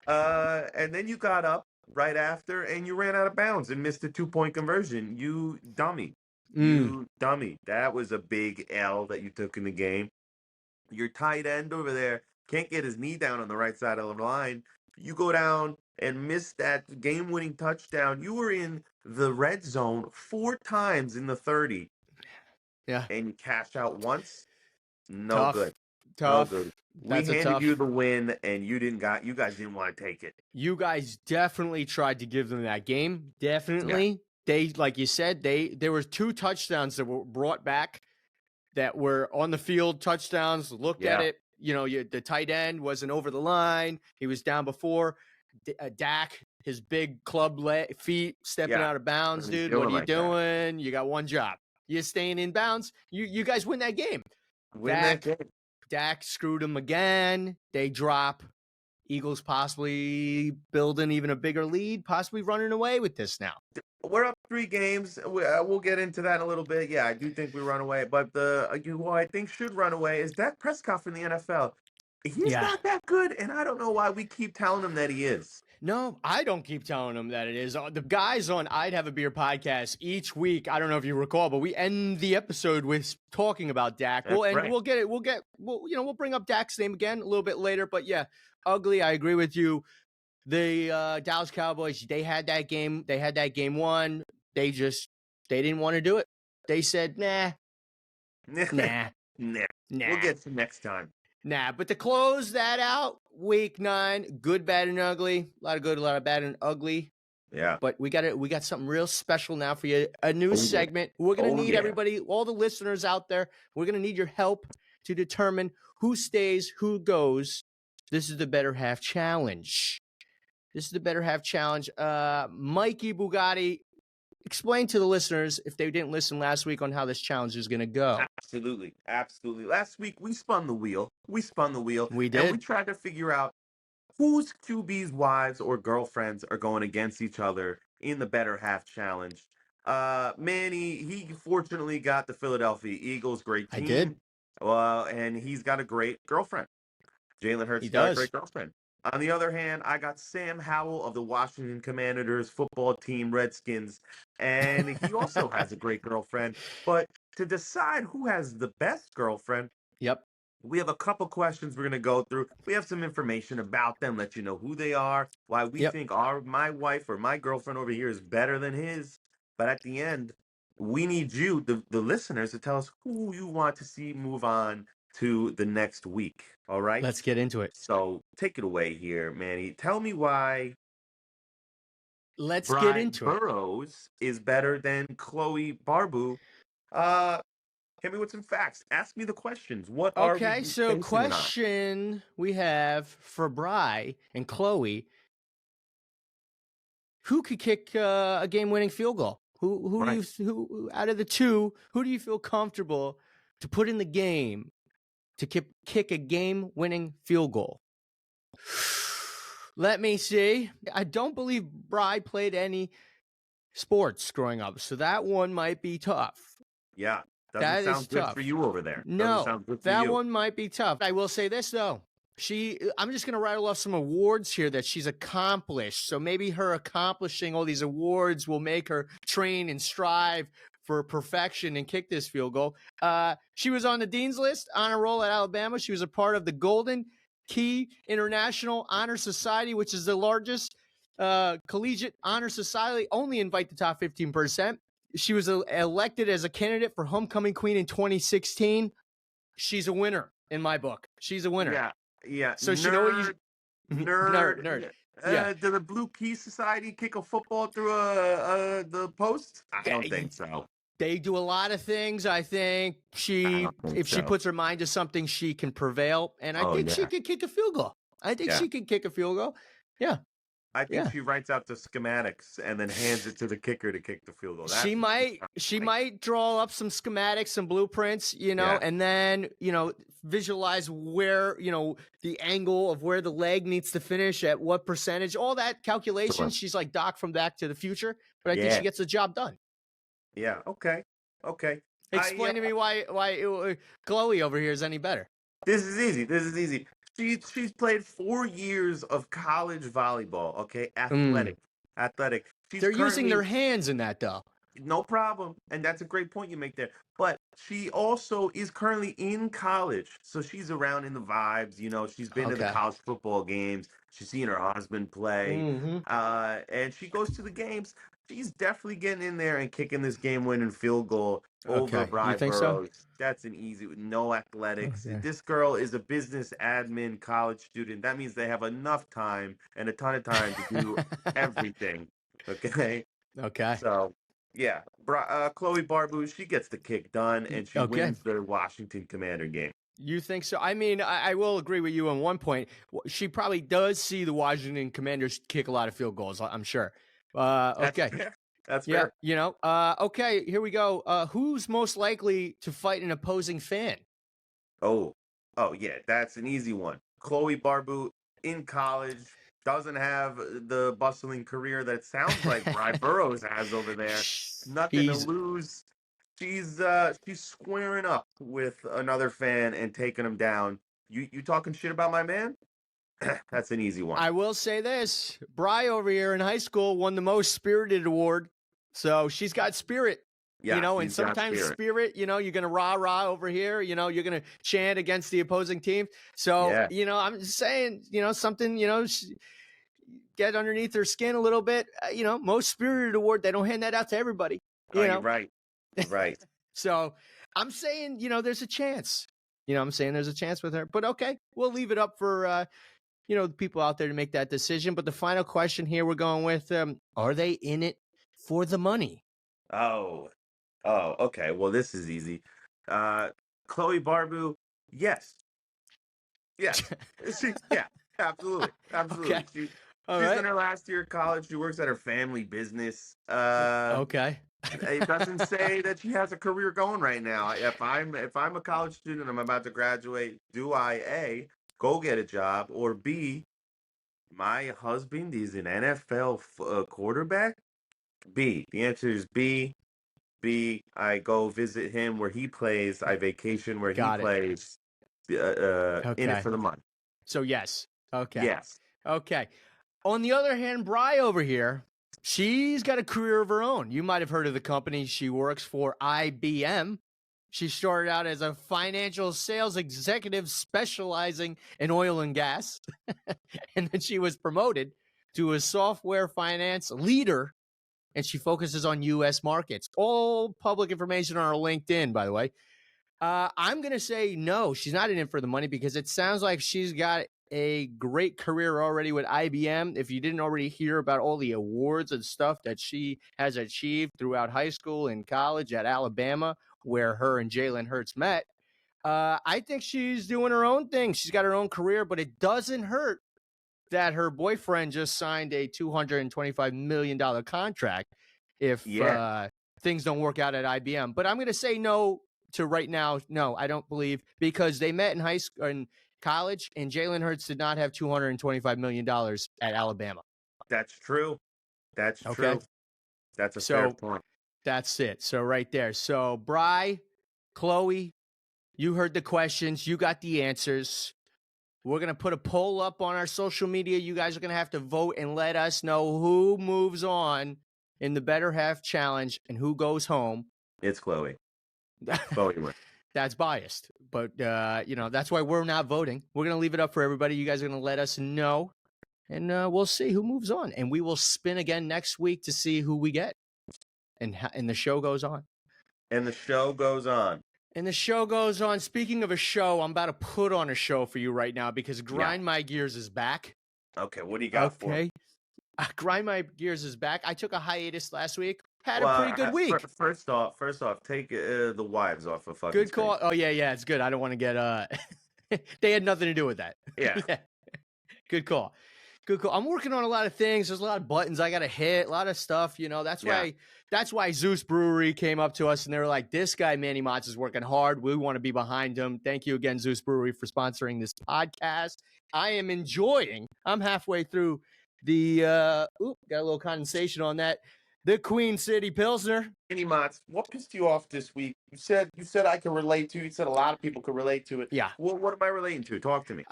And then you got up right after and you ran out of bounds and missed a 2-point conversion. You dummy. Mm. You dummy. That was a big L that you took in the game. Your tight end over there can't get his knee down on the right side of the line. You go down and miss that game-winning touchdown. You were in the red zone 4 times in the 30 Yeah. and you cash out once. No Tough. good. No Tough. good. We That's a handed you tough. the win and you guys didn't want to take it. You guys definitely tried to give them that game. Yeah. Definitely. They, like you said, there was 2 touchdowns that were brought back that were on the field touchdowns. Looked at Yeah. it. You know, the tight end wasn't over the line. He was down before. Dak, his big club feet stepping Yeah. out of bounds, What are you dude. What are doing you like that? doing? You got one job. You're staying in bounds. You guys win that game. Win that game. Dak screwed him again. They drop. Eagles possibly building even a bigger lead, possibly running away with this now. We're up 3 games. We'll get into that in a little bit. Yeah, I do think we run away. But who I think should run away is Dak Prescott from the NFL. He's Yeah. not that good, and I don't know why we keep telling him that he is. No, I don't keep telling them that it is. The guys on I'd Have a Beer podcast each week, I don't know if you recall, but we end the episode with talking about Dak. That's right. We'll bring up Dak's name again a little bit later. But yeah, ugly. I agree with you. The Dallas Cowboys, they had that game. They had that game won. They didn't want to do it. They said, nah. Nah. We'll get to next time. Nah, but to close that out, week 9, good, bad, and ugly. A lot of good, a lot of bad and ugly. Yeah. But we got something real special now for you. A new segment. We're gonna need everybody, all the listeners out there. We're gonna need your help to determine who stays, who goes. This is the Better Half Challenge. Mikey Bugatti, explain to the listeners, if they didn't listen last week, on how this challenge is going to go. Absolutely. Last week, we spun the wheel. We did. And we tried to figure out whose QB's wives or girlfriends are going against each other in the Better Half Challenge. Manny, he fortunately got the Philadelphia Eagles. Great team. I did. And he's got a great girlfriend. Jalen Hurts got a great girlfriend. On the other hand, I got Sam Howell of the Washington Commanders football team, Redskins, and he also has a great girlfriend. But to decide who has the best girlfriend, we have a couple questions we're going to go through. We have some information about them, let you know who they are, why we think my wife or my girlfriend over here is better than his. But at the end, we need you, the listeners, to tell us who you want to see move on to the next week. All right? Let's get into it. So take it away here, Manny. Tell me why Let's Brian get into Burrows is better than Chloe Barbu. Hit me with some facts. Ask me the questions. What are we Okay, so basing it on? question we have for Bry and Chloe. Who could kick a game-winning field goal? Who out of the two, who do you feel comfortable to put in the game to kick a game-winning field goal? Let me see. I don't believe Bry played any sports growing up, so that one might be tough. Yeah, doesn't sound good for you over there. No, that one might be tough. I will say this, though. I'm just going to rattle off some awards here that she's accomplished. So maybe her accomplishing all these awards will make her train and strive for perfection and kick this field goal. She was on the Dean's List, honor roll at Alabama. She was a part of the Golden Key International Honor Society, which is the largest collegiate honor society. Only invite the top 15%. She was elected as a candidate for Homecoming Queen in 2016. She's a winner in my book. She's a winner. Yeah. So she know what you nerd. Yeah. Did the Blue Key Society kick a football through the post? I don't think so. They do a lot of things. I think she puts her mind to something, she can prevail. And I think she could kick a field goal. Yeah. I think Yeah. she writes out the schematics and then hands it to the kicker to kick the field goal. She That's what she might sounds she like. might draw up some schematics, some blueprints, Yeah. and then, visualize where, the angle of where the leg needs to finish at what percentage, all that calculation. Sure. She's like Doc from Back to the Future, but I think she Yeah. gets the job done. Yeah. Okay. Okay. Explain to me why Chloe over here is any better. This is easy. This is easy. She's played 4 years of college volleyball. Okay, Mm. athletic. She's They're using their currently hands in that though. no problem, and that's a great point you make there. But she also is currently in college, so she's around in the vibes. She's been to the Okay. college football games. She's seen her husband play, Mm-hmm. and she goes to the games. She's definitely getting in there and kicking this game-winning field goal over Okay. You Bry think so? Burrows. That's an easy, no athletics. Okay. This girl is a business admin college student. That means they have enough time and a ton of time to do everything. Okay, Okay. so. Yeah, Chloe Barbu, she gets the kick done, and she Okay. wins the Washington Commander game. You think so? I mean, I will agree with you on one point. She probably does see the Washington Commanders kick a lot of field goals, I'm sure. That's Okay. fair. That's Yeah, fair. okay, here we go. Who's most likely to fight an opposing fan? Oh, yeah, that's an easy one. Chloe Barbu in college doesn't have the bustling career that sounds like Bry Burrows has over there. Nothing to He's lose. She's squaring up with another fan and taking him down. You talking shit about my man? That's an easy one. I will say this. Bry over here in high school won the most spirited award. So she's got spirit. Yeah, And she's got sometimes spirit. you're going to rah over here, you're going to chant against the opposing team. So, Yeah. I'm just saying, something, get underneath their skin a little bit. Most spirited award, they don't hand that out to everybody. You're right. You're right. So I'm saying, there's a chance. I'm saying there's a chance with her. But okay, we'll leave it up for, the people out there to make that decision. But the final question here we're going with, are they in it for the money? Oh, okay. Well, this is easy. Chloe Barbu, yes. Yes. Yeah, absolutely. Absolutely. Okay. She's right. in her last year of college. She works at her family business. Okay. It doesn't say that she has a career going right now. If I'm a college student, I'm about to graduate, do I A, go get a job, or B, my husband is an NFL quarterback? B. The answer is B. I go visit him where he plays. I vacation where he plays. In it for the money. So yes. Okay. Yes. Okay. On the other hand, Bry over here, she's got a career of her own. You might have heard of the company. She works for IBM. She started out as a financial sales executive specializing in oil and gas. And then she was promoted to a software finance leader. And she focuses on U.S. markets. All public information on her LinkedIn, by the way. I'm going to say no, she's not in it for the money because it sounds like she's got a great career already with IBM. If you didn't already hear about all the awards and stuff that she has achieved throughout high school and college at Alabama, where her and Jalen Hurts met, I think she's doing her own thing. She's got her own career, but it doesn't hurt that her boyfriend just signed a $225 million contract if things don't work out at IBM. But I'm going to say no to right now. No, I don't believe, because they met in high school and college, and Jalen Hurts did not have $225 million at Alabama. That's true. That's true. That's a fair point. That's it. So right there. So Bry, Chloe, you heard the questions. You got the answers. We're going to put a poll up on our social media. You guys are going to have to vote and let us know who moves on in the Better Half Challenge and who goes home. It's Chloe. Chloe wins. That's biased. But, that's why we're not voting. We're going to leave it up for everybody. You guys are going to let us know. And we'll see who moves on. And we will spin again next week to see who we get. And the show goes on. And the show goes on. And the show goes on. Speaking of a show, I'm about to put on a show for you right now because Grind My Gears is back. Okay, what do you got for me? Grind My Gears is back. I took a hiatus last week. Had a pretty good week. First off, take the wives off of fucking Good call. Oh, yeah, it's good. I don't want to get... They had nothing to do with that. Yeah. Good call. Good call. I'm working on a lot of things. There's a lot of buttons I got to hit, a lot of stuff. That's why Zeus Brewery came up to us and they were like, "This guy Manny Motz is working hard. We want to be behind him." Thank you again, Zeus Brewery, for sponsoring this podcast. I am enjoying. I'm halfway through the. Got a little condensation on that. The Queen City Pilsner. Manny Motz, what pissed you off this week? You said I could relate to. You said a lot of people could relate to it. Yeah. What am I relating to? Talk to me.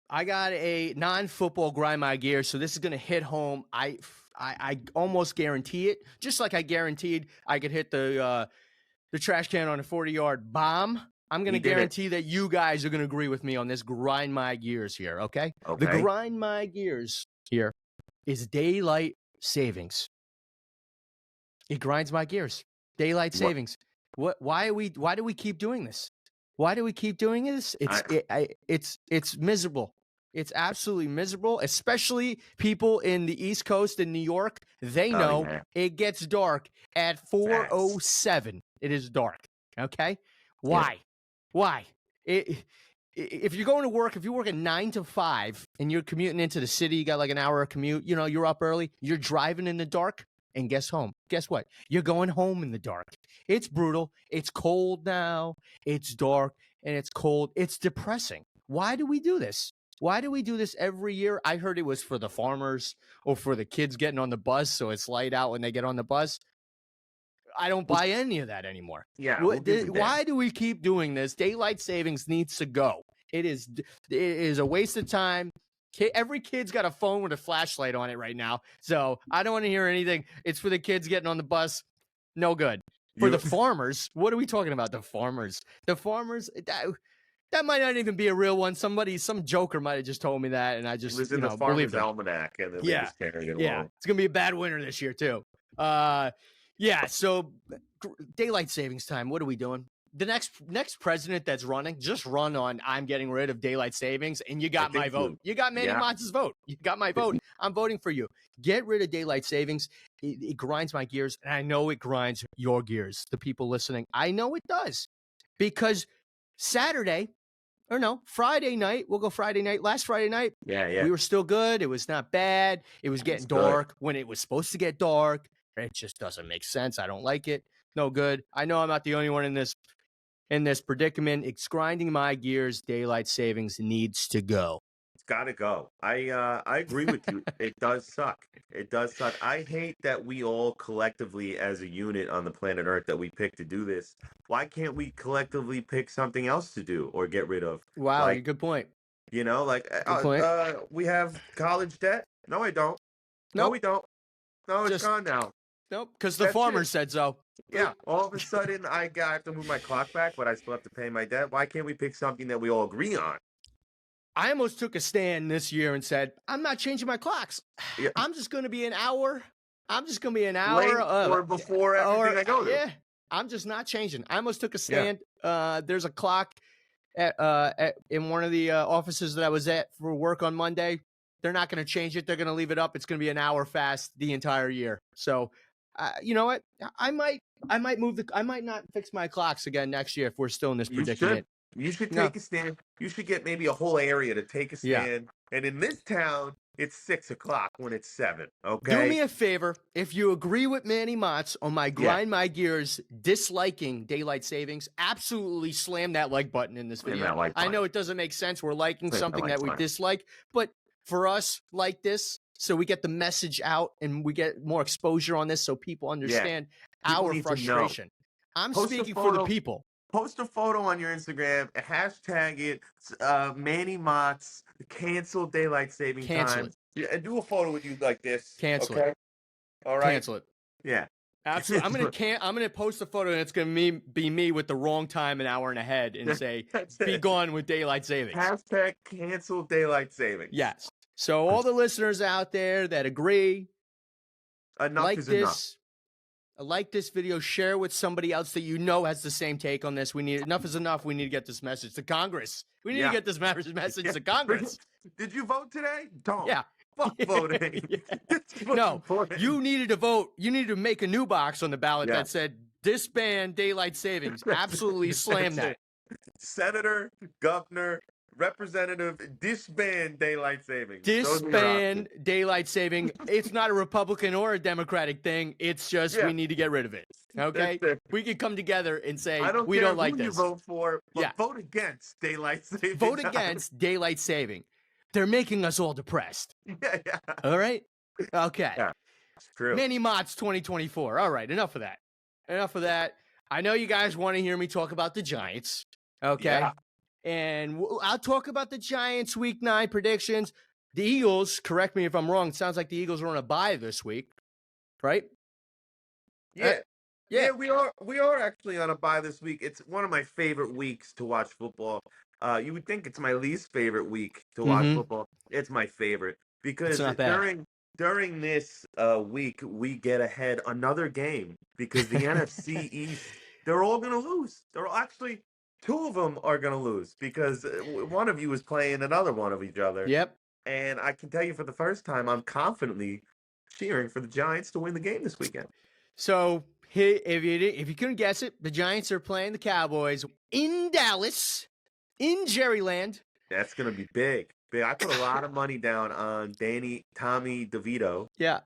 I got a non-football grind my gears, so this is gonna hit home. I almost guarantee it. Just like I guaranteed I could hit the trash can on a 40-yard bomb. I'm gonna guarantee that you guys are gonna agree with me on this grind my gears here. Okay. The grind my gears here is daylight savings. It grinds my gears. Daylight savings. Why do we keep doing this? Why do we keep doing this? It's miserable. It's absolutely miserable, especially people in the East Coast in New York. They know it gets dark at 4:07. It is dark. Okay? Why? If you're going to work, if you're working 9 to 5 and you're commuting into the city, you got like an hour commute, you're up early, you're driving in the dark, and guess what? You're going home in the dark. It's brutal. It's cold now. It's dark and it's cold. It's depressing. Why do we do this? Why do we do this every year? I heard it was for the farmers or for the kids getting on the bus, so it's light out when they get on the bus. I don't buy any of that anymore. Yeah. Why do we keep doing this? Daylight savings needs to go. It is a waste of time. Every kid's got a phone with a flashlight on it right now, so I don't want to hear anything. It's for the kids getting on the bus. No good. For the farmers, what are we talking about? The farmers, that might not even be a real one. Some joker might have just told me that, and I just it was in the Farmer's Almanac, and then they just carried it along. It's gonna be a bad winter this year too. So daylight savings time. What are we doing? The next president that's running, just run on I'm getting rid of daylight savings, and you got my vote. You got Manny Motz's vote. You got my vote. I'm voting for you. Get rid of daylight savings. It grinds my gears, and I know it grinds your gears, the people listening. I know it does. Because Friday night, we'll go Friday night. Last Friday night, we were still good. It was not bad. It was getting dark when it was supposed to get dark. It just doesn't make sense. I don't like it. No good. I know I'm not the only one in this predicament. It's grinding my gears. Daylight savings needs to go. It's got to go. I agree with you. It does suck. It does suck. I hate that we all collectively as a unit on the planet Earth that we pick to do this. Why can't we collectively pick something else to do or get rid of? Wow, good point. We have college debt. No, I don't. No, we don't. No, it's gone now. Nope, because the farmers said so. Yeah, all of a sudden I have to move my clock back, but I still have to pay my debt. Why can't we pick something that we all agree on? I almost took a stand this year and said, I'm not changing my clocks. Yeah. I'm just going to be an hour. Late or before everything I go to. Yeah, I'm just not changing. I almost took a stand. There's a clock in one of the offices that I was at for work on Monday. They're not going to change it. They're going to leave it up. It's going to be an hour fast the entire year. So, you know what? I might not fix my clocks again next year if we're still in this predicament. You should take a stand. You should get maybe a whole area to take a stand. And in this town, it's 6 o'clock when it's 7. Okay. Do me a favor. If you agree with Manny Motz on my grind my gears disliking daylight savings, absolutely slam that like button in this video. I know it doesn't make sense. We're liking something that we dislike, but for us, like this, so we get the message out and we get more exposure on this so people understand our frustration. I'm speaking for the people. Post a photo on your Instagram, hashtag it, Manny Motz, cancel daylight saving time. Yeah, and do a photo with you like this. Cancel it. All right. Cancel it. Yeah. Absolutely. I'm gonna post a photo and it's gonna be me with the wrong time an hour and ahead and say, be gone with daylight savings. Hashtag cancel daylight savings. Yes. So all the listeners out there that agree, enough is enough. Like this video, share with somebody else that you know has the same take on this. Enough is enough. We need to get this message to Congress. We need to get this message to Congress. Did you vote today? Don't. Yeah. Fuck voting. No, you needed to vote. You needed to make a new box on the ballot that said disband daylight savings. Absolutely slam that. Senator, governor, Representative, disband daylight savings. Those are your options. Disband daylight saving. It's not a Republican or a Democratic thing. It's just Yeah, we need to get rid of it. that's Okay? it. We can come together and I say don't we care don't who like you this. vote for, but Yeah. vote against daylight saving Vote time. against daylight saving. They're making us all depressed. Yeah, yeah. All right? Okay. Yeah, it's true. Manny Mott's 2024. All right, enough of that. Enough of that. I know you guys want to hear me talk about the Giants. Okay? Yeah. And I'll talk about the Giants week 9 predictions. The Eagles, correct me if I'm wrong, it sounds like the Eagles are on a bye this week, right? Yeah. Yeah. Yeah, we are actually on a bye this week. It's one of my favorite weeks to watch football. You would think it's my least favorite week to watch football. It's my favorite because not bad. during this week we get ahead another game because the NFC East, they're all going to lose. They're actually two of them are going to lose because one of you is playing another one of each other. Yep. And I can tell you for the first time I'm confidently cheering for the Giants to win the game this weekend. So if you couldn't guess it, the Giants are playing the Cowboys in Dallas, in Jerryland. That's going to be big. Big. I put a lot of money down on Tommy DeVito. Yeah.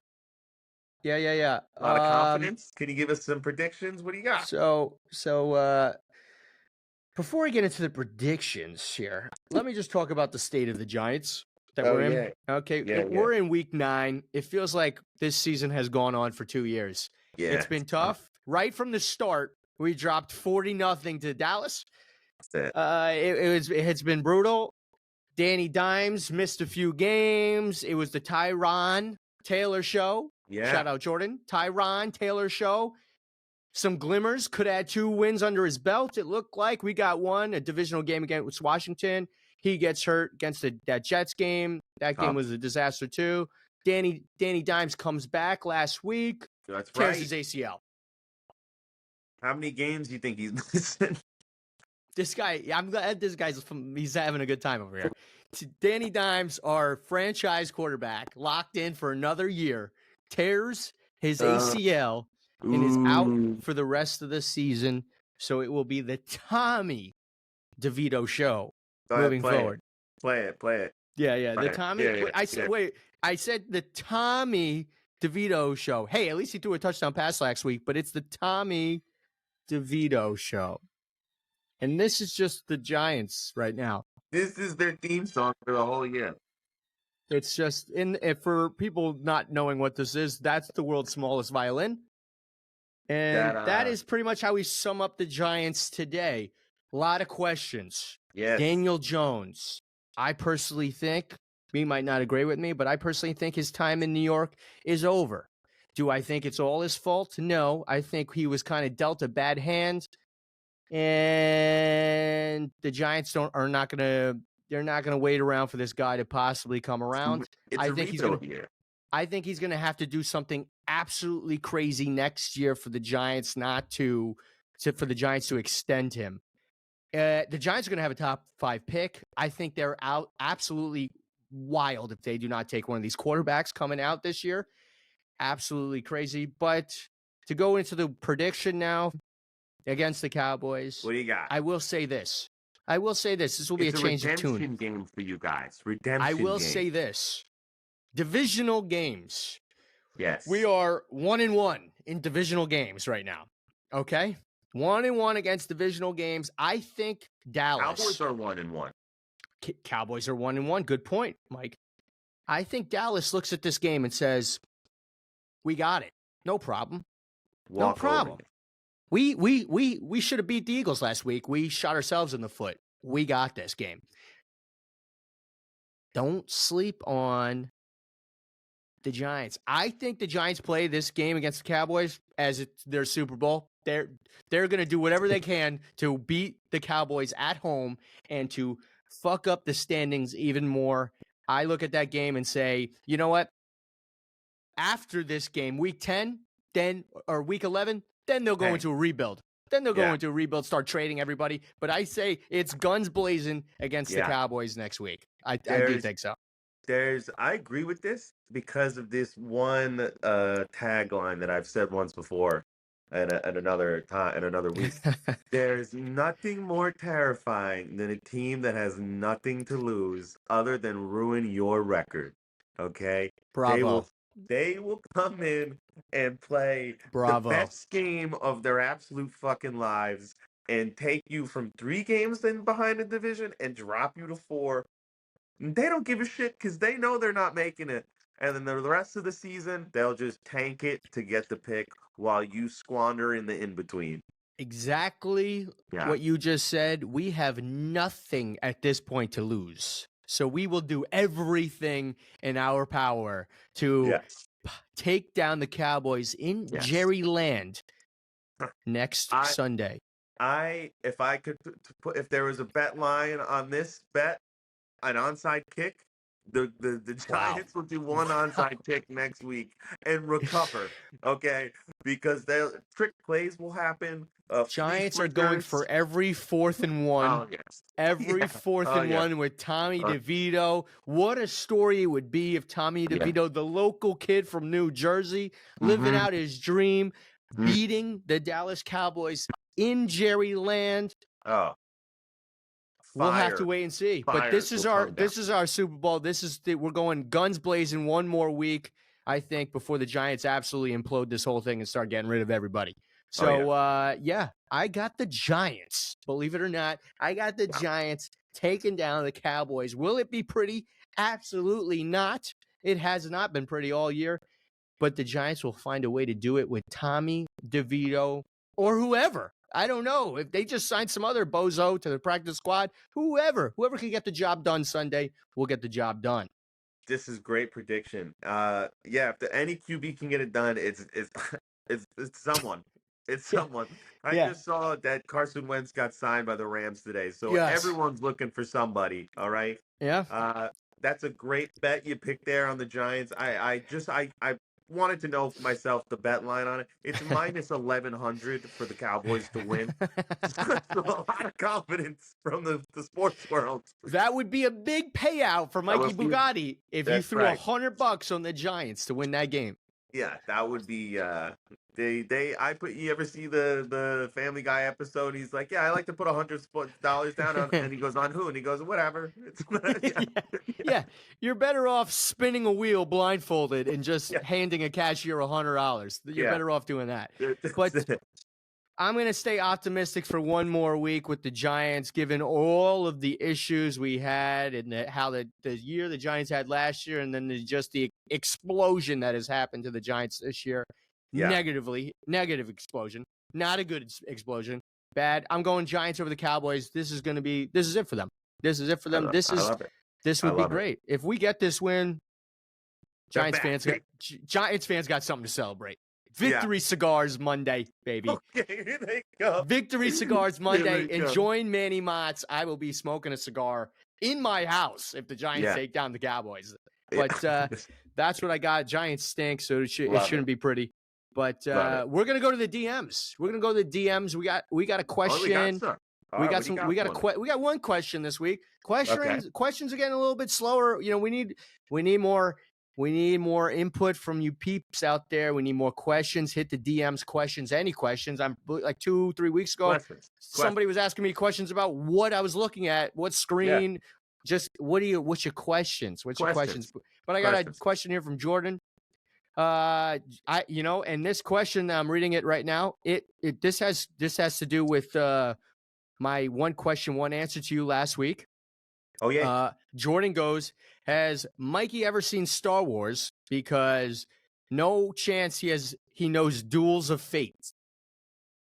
Yeah. A lot of confidence. Can you give us some predictions? What do you got? So before I get into the predictions here, let me just talk about the state of the Giants that we're in. Yeah. Okay. Yeah, we're in week 9. It feels like this season has gone on for 2 years. Yeah. It's been tough. Right from the start, we dropped 40-0 to Dallas. That's it. It's been brutal. Danny Dimes missed a few games. It was the Tyron Taylor show. Yeah. Shout out Jordan. Tyron Taylor show. Some glimmers. Could add 2 wins under his belt. It looked like we got one, a divisional game against Washington. He gets hurt against that Jets game. That game was a disaster too. Danny Dimes comes back last week. That's tears right. his ACL. How many games do you think he's missing? This guy, I'm glad he's having a good time over here. Danny Dimes, our franchise quarterback, locked in for another year, tears his ACL and is out for the rest of the season. So it will be the Tommy DeVito show moving forward. Play it. Yeah. The Tommy. I said the Tommy DeVito show. Hey, at least he threw a touchdown pass last week, but it's the Tommy DeVito show. And this is just the Giants right now. This is their theme song for the whole year. It's just, for people not knowing what this is, that's the world's smallest violin. And that is pretty much how we sum up the Giants today. A lot of questions. Yes. Daniel Jones. I personally think, he might not agree with me, but I personally think his time in New York is over. Do I think it's all his fault? No. I think he was kind of dealt a bad hand. And the Giants they're not gonna wait around for this guy to possibly come around. I think he's gonna have to do something absolutely crazy next year for the Giants for the Giants to extend him. The Giants are gonna have a top 5 pick. I think they're out absolutely wild if they do not take one of these quarterbacks coming out this year. Absolutely crazy. But to go into the prediction now. Against the Cowboys. What do you got? I will say this. This will be a change of tune. Redemption game for you guys. I will say this. Divisional games. Yes. We are 1-1 in divisional games right now. Okay? 1-1 against divisional games. I think Dallas. Cowboys are 1-1. Cowboys are 1-1. Good point, Mike. I think Dallas looks at this game and says, we got it. No problem. No problem. We should have beat the Eagles last week. We shot ourselves in the foot. We got this game. Don't sleep on the Giants. I think the Giants play this game against the Cowboys as it's their Super Bowl. They're going to do whatever they can to beat the Cowboys at home and to fuck up the standings even more. I look at that game and say, you know what? After this game, week 10, or week 11, then they'll go into a rebuild. Start trading everybody. But I say it's guns blazing against the Cowboys next week. I do think so. I agree with this because of this one tagline that I've said once before. at another time, in another week. There's nothing more terrifying than a team that has nothing to lose other than ruin your record. Okay? They Bravo. will they will come in and play the Bravo. best game of their absolute fucking lives and take you from 3 games then behind the division and drop you to 4. They don't give a shit because they know they're not making it. And then the rest of the season, they'll just tank it to get the pick while you squander in the in between. Exactly Yeah. what you just said. We have nothing at this point to lose. So we will do everything in our power to Yes. take down the Cowboys in Yes. Jerry Land next I Sunday. if I could put if there was a bet line on this bet, an onside kick, the Wow. Giants will do one onside kick next week and recover, okay? Because the trick plays will happen. Flea Giants are going flickers. for every 4th and 1. Oh yes. Every Yeah. 4th Oh and yeah. 1 with Tommy Uh, DeVito. What a story it would be if Tommy Yeah. DeVito, the local kid from New Jersey, living Mhm. out his dream, Mm. beating the Dallas Cowboys in Jerry Land. Oh, We'll have to fire. wait and see. But Fire will come down. this is our Super Bowl. We're going guns blazing one more week, I think, before the Giants absolutely implode this whole thing and start getting rid of everybody. So yeah, I got the Giants. Believe it or not, I got the Giants taking down the Cowboys. Will it be pretty? Absolutely not. It has not been pretty all year. But the Giants will find a way to do it with Tommy DeVito or whoever. I don't know. If they just sign some other bozo to the practice squad, whoever can get the job done Sunday will get the job done. This is great prediction. Yeah, if any QB can get it done, it's it's someone. It's someone. I just saw that Carson Wentz got signed by the Rams today, so everyone's looking for somebody. All right. Yeah. That's a great bet you picked there on the Giants. I wanted to know for myself the bet line on it. It's minus 1,100 for the Cowboys to win. So a lot of confidence from the sports world. That would be a big payout for Mikey Bugatti if you threw $100 on the Giants to win that game. Yeah, that would be you ever see the Family Guy episode? He's like, yeah, I like to put $100 down on, and he goes, on who? And he goes, whatever. Yeah, you're better off spinning a wheel blindfolded and just handing a cashier $100. You're better off doing that. But I'm going to stay optimistic for one more week with the Giants, given all of the issues we had and how the year the Giants had last year, and then just the explosion that has happened to the Giants this year. Negative explosion. Not a good explosion. Bad. I'm going Giants over the Cowboys. This is it for them. This is it for them. This would be great. If we get this win, Giants fans got something to celebrate. Victory Cigars Monday, baby. Okay, here they go. Victory Cigars Monday. And join Manny Motts. I will be smoking a cigar in my house if the Giants take down the Cowboys. But that's what I got. Giants stink, so it shouldn't be pretty. But we're gonna go to the DMs. We're gonna go to the DMs. We got a question. We got one question this week. Questions are getting a little bit slower. You know, we need more input from you peeps out there. We need more questions. Hit the DMs, questions, any questions. I'm like 2-3 weeks ago. Somebody was asking me questions about what I was looking at, what screen. Just what's your questions? What's your questions? But I got a question here from Jordan. And this question, I'm reading it right now. This has to do with my one question, one answer to you last week. Oh yeah. Jordan goes, has Mikey ever seen Star Wars? Because no chance he knows Duels of Fate.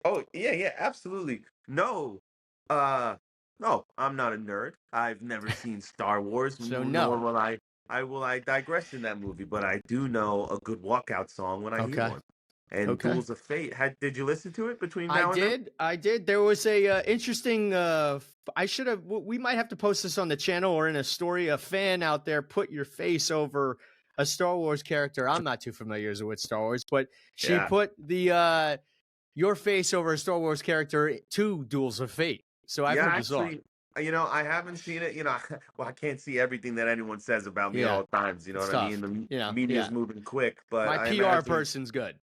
Oh yeah, absolutely. No. No, I'm not a nerd. I've never seen Star Wars. So nor will I digress in that movie, but I do know a good walkout song when I hear one. And Duels of Fate. Did you listen to it between now and then? I did. There was a interesting. We might have to post this on the channel or in a story. A fan out there put your face over a Star Wars character. I'm not too familiar with Star Wars, but she put your face over a Star Wars character to Duels of Fate. So I've heard the song. You know, I haven't seen it. You know, well, I can't see everything that anyone says about me all the times. You know what I mean? The media's moving quick, but my PR person's good.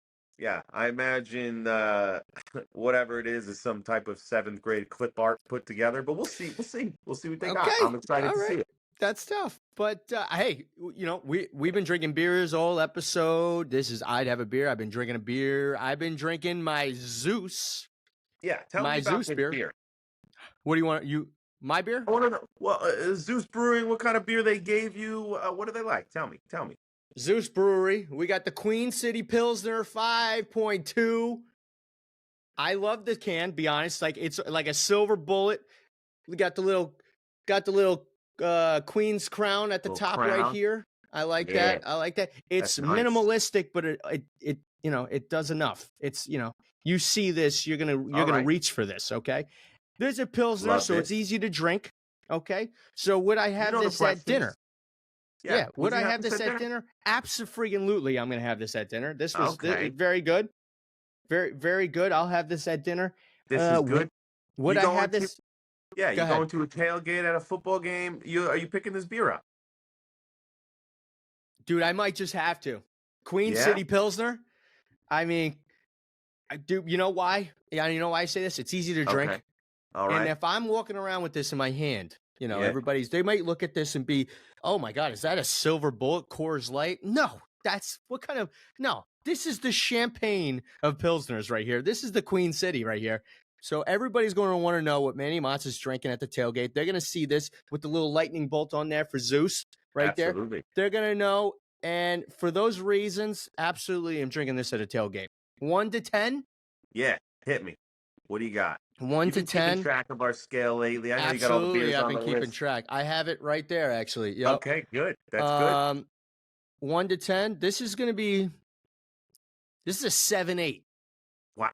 Yeah, I imagine whatever it is some type of seventh grade clip art put together. But we'll see. We'll see. We'll see what they got. I'm Okay, excited all to see right. it. That's tough. But hey, we've been drinking beers all episode. This is I'd have a beer. I've been drinking a beer. I've been drinking my Zeus. Yeah, tell me My about Zeus this beer. beer. What do you want? My beer? I want to know. Well, Zeus Brewing, what kind of beer they gave you? What do they like? Tell me. Tell me. Zeus Brewery. We got the Queen City Pilsner 5.2. I love the can, be honest. Like it's like a silver bullet. We got the little Queen's crown at the Little top right crown. here. I like Yeah, that. I like that. It's that's nice. minimalistic, but it it does enough. It's you see this, you're All gonna right. reach for this. Okay, there's a pilsner, Love so it's this. easy to drink. Okay, so would I You have know the this at dinner? questions. Yeah. Yeah, Would would you I have have to this sit at there? dinner? Absolutely, I'm gonna have this at dinner. This was Okay. very good, very good. I'll have this at dinner. This is good. Would You I going have to? this? Yeah, Go you ahead. going to a tailgate at a football game? Are you picking this beer up? Dude, I might just have to. Queen Yeah. City Pilsner. I mean, I do. You know why? Yeah, you know why I say this? It's easy to Okay. drink. All And right. if I'm walking around with this in my hand, Yeah. they might look at this and be, oh my God, is that a silver bullet Coors Light? No, that's what kind of, no, this is the champagne of Pilsners right here. This is the Queen City right here. So everybody's going to want to know what Manny Motts is drinking at the tailgate. They're going to see this with the little lightning bolt on there for Zeus right there. Absolutely. They're going to know. And for those reasons, absolutely, I'm drinking this at a tailgate. 1 to 10? Yeah. Hit me. What do you got? 1 You've to been keeping 10? track of our scale lately. I know you got all the Absolutely, beers I've on been the keeping list. track. I have it right there, actually. Yep. Okay, good. That's good. 1 to 10. This is a 7-8. Wow.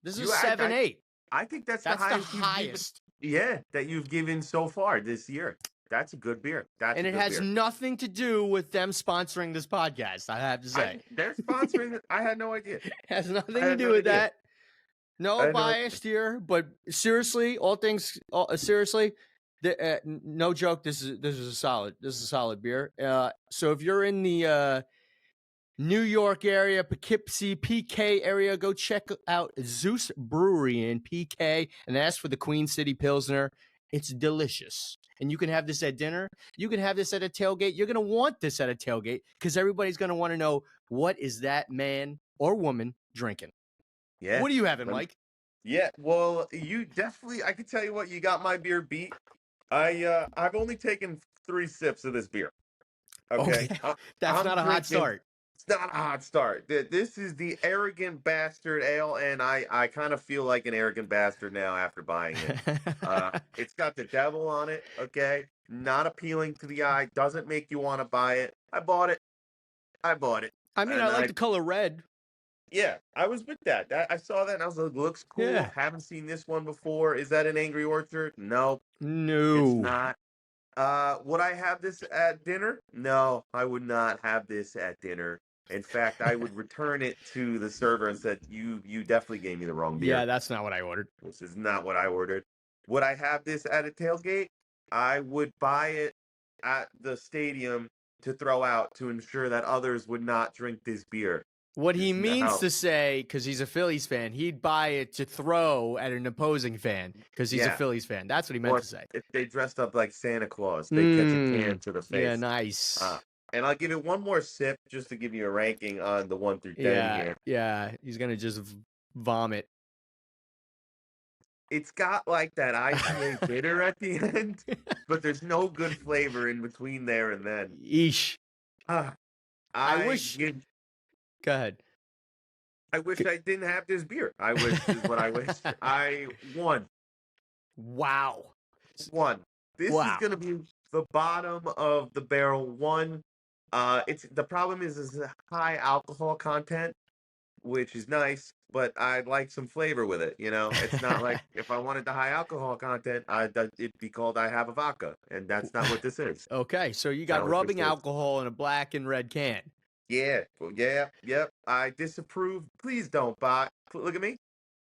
This is You, a 7-8. I think that's That's the highest you've given. highest. Yeah, that you've given so far this year. That's a good beer. That's And a it good has beer. nothing to do with them sponsoring this podcast, I have to say. They're sponsoring it. I had no idea. It has nothing I to had do no with idea. that. No I had no idea. bias here, but seriously, seriously, no joke. This is a solid beer. So if you're in the New York area, Poughkeepsie, PK area, go check out Zeus Brewery in PK and ask for the Queen City Pilsner. It's delicious. And you can have this at dinner. You can have this at a tailgate. You're going to want this at a tailgate because everybody's going to want to know, what is that man or woman drinking? Yeah. What are you having, Mike? Yeah, well, you definitely, I can tell you what, you got my beer beat. I've only taken 3 sips of this beer. Okay. That's I'm not a hot drinking. start. It's not a hot start. This is the Arrogant Bastard Ale, and I kind of feel like an arrogant bastard now after buying it. It's got the devil on it, okay? Not appealing to the eye, doesn't make you want to buy it. I bought it. I bought it. I mean, I like the color red. Yeah, I was with that. I saw that and I was like, looks cool. Yeah. Haven't seen this one before. Is that an Angry Orchard? No, it's No. not. Would I have this at dinner? No, I would not have this at dinner. In fact, I would return it to the server and said, you definitely gave me the wrong beer. Yeah, that's not what I ordered. This is not what I ordered. Would I have this at a tailgate? I would buy it at the stadium to throw out to ensure that others would not drink this beer. What he Just means now. to say, because he's a Phillies fan, he'd buy it to throw at an opposing fan because he's a Yeah. Phillies fan. That's what he meant Or to say. if they dressed up like Santa Claus, they catch a can to the face. Yeah, nice. And I'll give it one more sip just to give you a ranking on the 1 through 10 here. Yeah, he's gonna just vomit. It's got like that IPA bitter at the end, but there's no good flavor in between there and then. Eesh. I wish- give- Go ahead. I wish I didn't have this beer. I wish is what I wish. I won. Wow. One. This is Wow. gonna be the bottom of the barrel. One. It's the problem is high alcohol content, which is nice, but I'd like some flavor with it. You know, it's not like if I wanted the high alcohol content, it'd be called I have a vodka, and that's not what this is. Okay, so you got Not what rubbing this is. alcohol in a black and red can. Yeah, well, yep. I disapprove. Please don't buy. Look at me.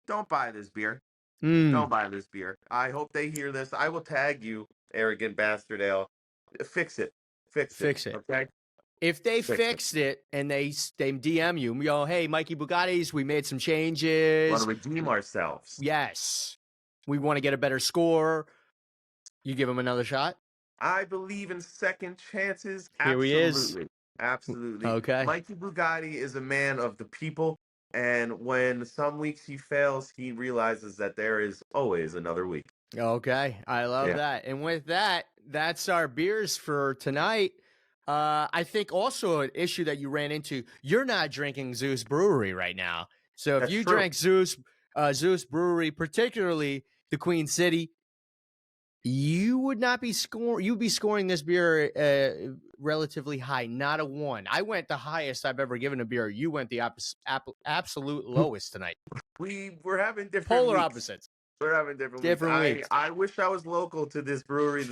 Don't buy this beer. Don't buy this beer. I hope they hear this. I will tag you, Arrogant Bastard Ale. Fix it. Fix it. Fix it. Okay. If they Fix it. fixed it and they DM you, hey, Mikey Bugattis, we made some Want changes. to redeem ourselves. Yes. We want to get a better score. You give them another shot? I believe in second chances. Here he is. Absolutely. Absolutely. Okay. Mikey Bugatti is a man of the people. And when some weeks he fails, he realizes that there is always another week. Okay. I love that. And with that, that's our beers for tonight. I think also an issue that you ran into, you're not drinking Zeus Brewery right now. So if That's you true. drank Zeus Brewery, particularly the Queen City, you would not be scoring. You'd be scoring this beer relatively high, not a 1. I went the highest I've ever given a beer. You went the absolute lowest tonight. We're having different Polar weeks. opposites. We're having different weeks. I wish I was local to this brewery.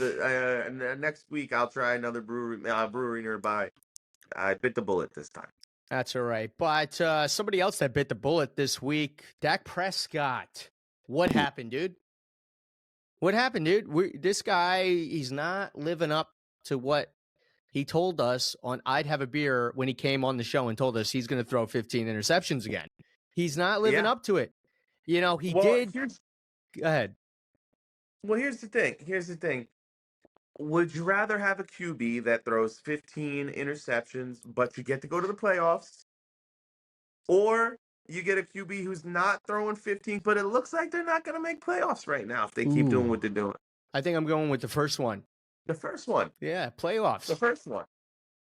Next week I'll try another brewery nearby. I bit the bullet this time. That's all right. But somebody else that bit the bullet this week, Dak Prescott. What happened, dude? What happened, dude? This guy, he's not living up to what he told us on I'd Have a Beer when he came on the show and told us he's going to throw 15 interceptions again. He's not living up to it. You know, he did. Go ahead. Well, here's the thing. Would you rather have a QB that throws 15 interceptions, but you get to go to the playoffs? Or you get a QB who's not throwing 15, but it looks like they're not going to make playoffs right now if they keep doing what they're doing? I think I'm going with the first one. The first one. Yeah, playoffs. The first one.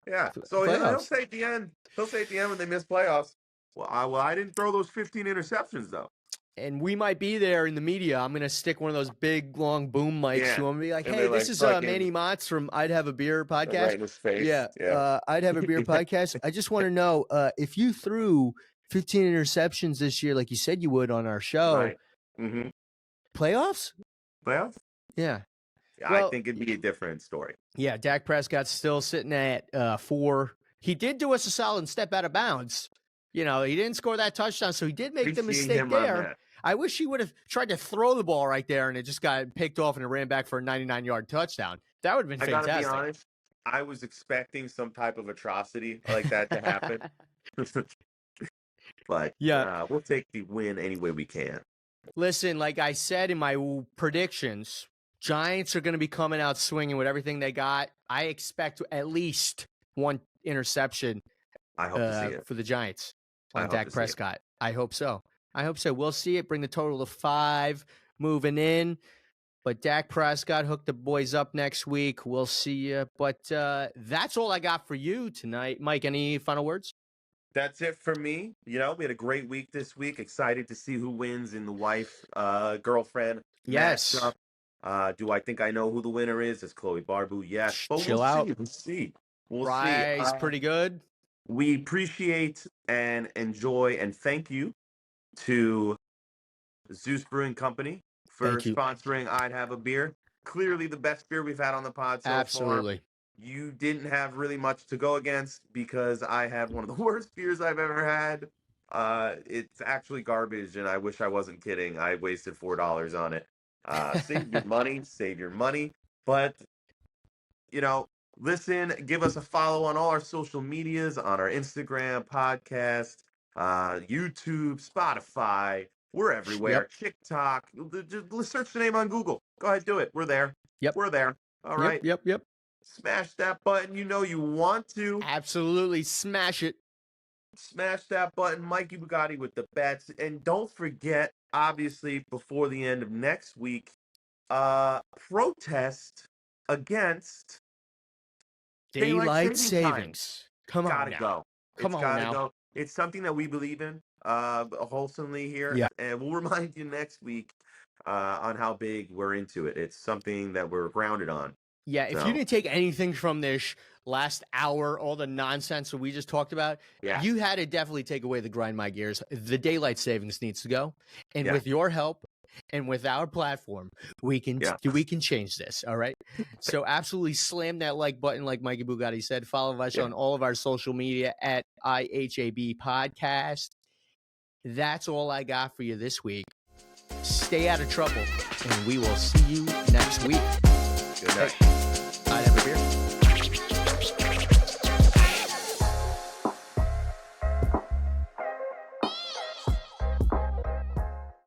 Yeah. So he'll say at the end when they miss playoffs, well, I didn't throw those 15 interceptions, though. And we might be there in the media. I'm going to stick one of those big, long boom mics to him and be like, hey, this is Manny Motz from I'd Have a Beer podcast. Right in his face. Yeah. I'd Have a Beer podcast. I just want to know if you threw 15 interceptions this year like you said you would on our show, right. Mm-hmm. Playoffs? Yeah. Well, I think it'd be a different story. Yeah, Dak Prescott's still sitting at 4. He did do us a solid step out of bounds. You know, he didn't score that touchdown, so he did make the mistake there. I wish he would have tried to throw the ball right there, and it just got picked off and it ran back for a 99-yard touchdown. That would have been fantastic. I gotta be honest, I was expecting some type of atrocity like that to happen. But we'll take the win any way we can. Listen, like I said in my predictions, Giants are going to be coming out swinging with everything they got. I expect at least 1 interception I hope to see it. for the Giants on Dak Prescott. I hope so. We'll see it. Bring the total to 5 moving in. But Dak Prescott hooked the boys up next week. We'll see you. But that's all I got for you tonight. Mike, any final words? That's it for me. You know, we had a great week this week. Excited to see who wins in the wife girlfriend matchup. Do I think I know who the winner is? It's Chloe Barbu. Yes. But Chill out. We'll see. Bryce, pretty good. We appreciate and enjoy and thank you to Zeus Brewing Company for sponsoring I'd Have a Beer. Clearly the best beer we've had on the pod so Absolutely. far. You didn't have really much to go against because I had one of the worst beers I've ever had. It's actually garbage, and I wish I wasn't kidding. I wasted $4 on it. Save your money. But, you know, listen, give us a follow on all our social medias, on our Instagram, podcast, YouTube, Spotify. We're everywhere. TikTok. Just search the name on Google. Go ahead, do it. We're there. We're there. All right. Yep. Smash that button. You know you want to. Absolutely. Smash it. Smash that button. Mikey Bugatti with the bets. And don't forget, obviously, before the end of next week, protest against daylight savings. Come on gotta now. Go. Come on now. Go. It's something that we believe in wholesomely here. Yeah. And we'll remind you next week on how big we're into it. It's something that we're grounded on. Yeah, if you didn't take anything from this last hour, all the nonsense that we just talked about, you had to definitely take away the grind my gears. The daylight savings needs to go. And with your help and with our platform, we can change this, all right? So absolutely slam that like button like Mikey Bugatti said. Follow us on all of our social media at IHAB Podcast. That's all I got for you this week. Stay out of trouble, and we will see you next week. Good night.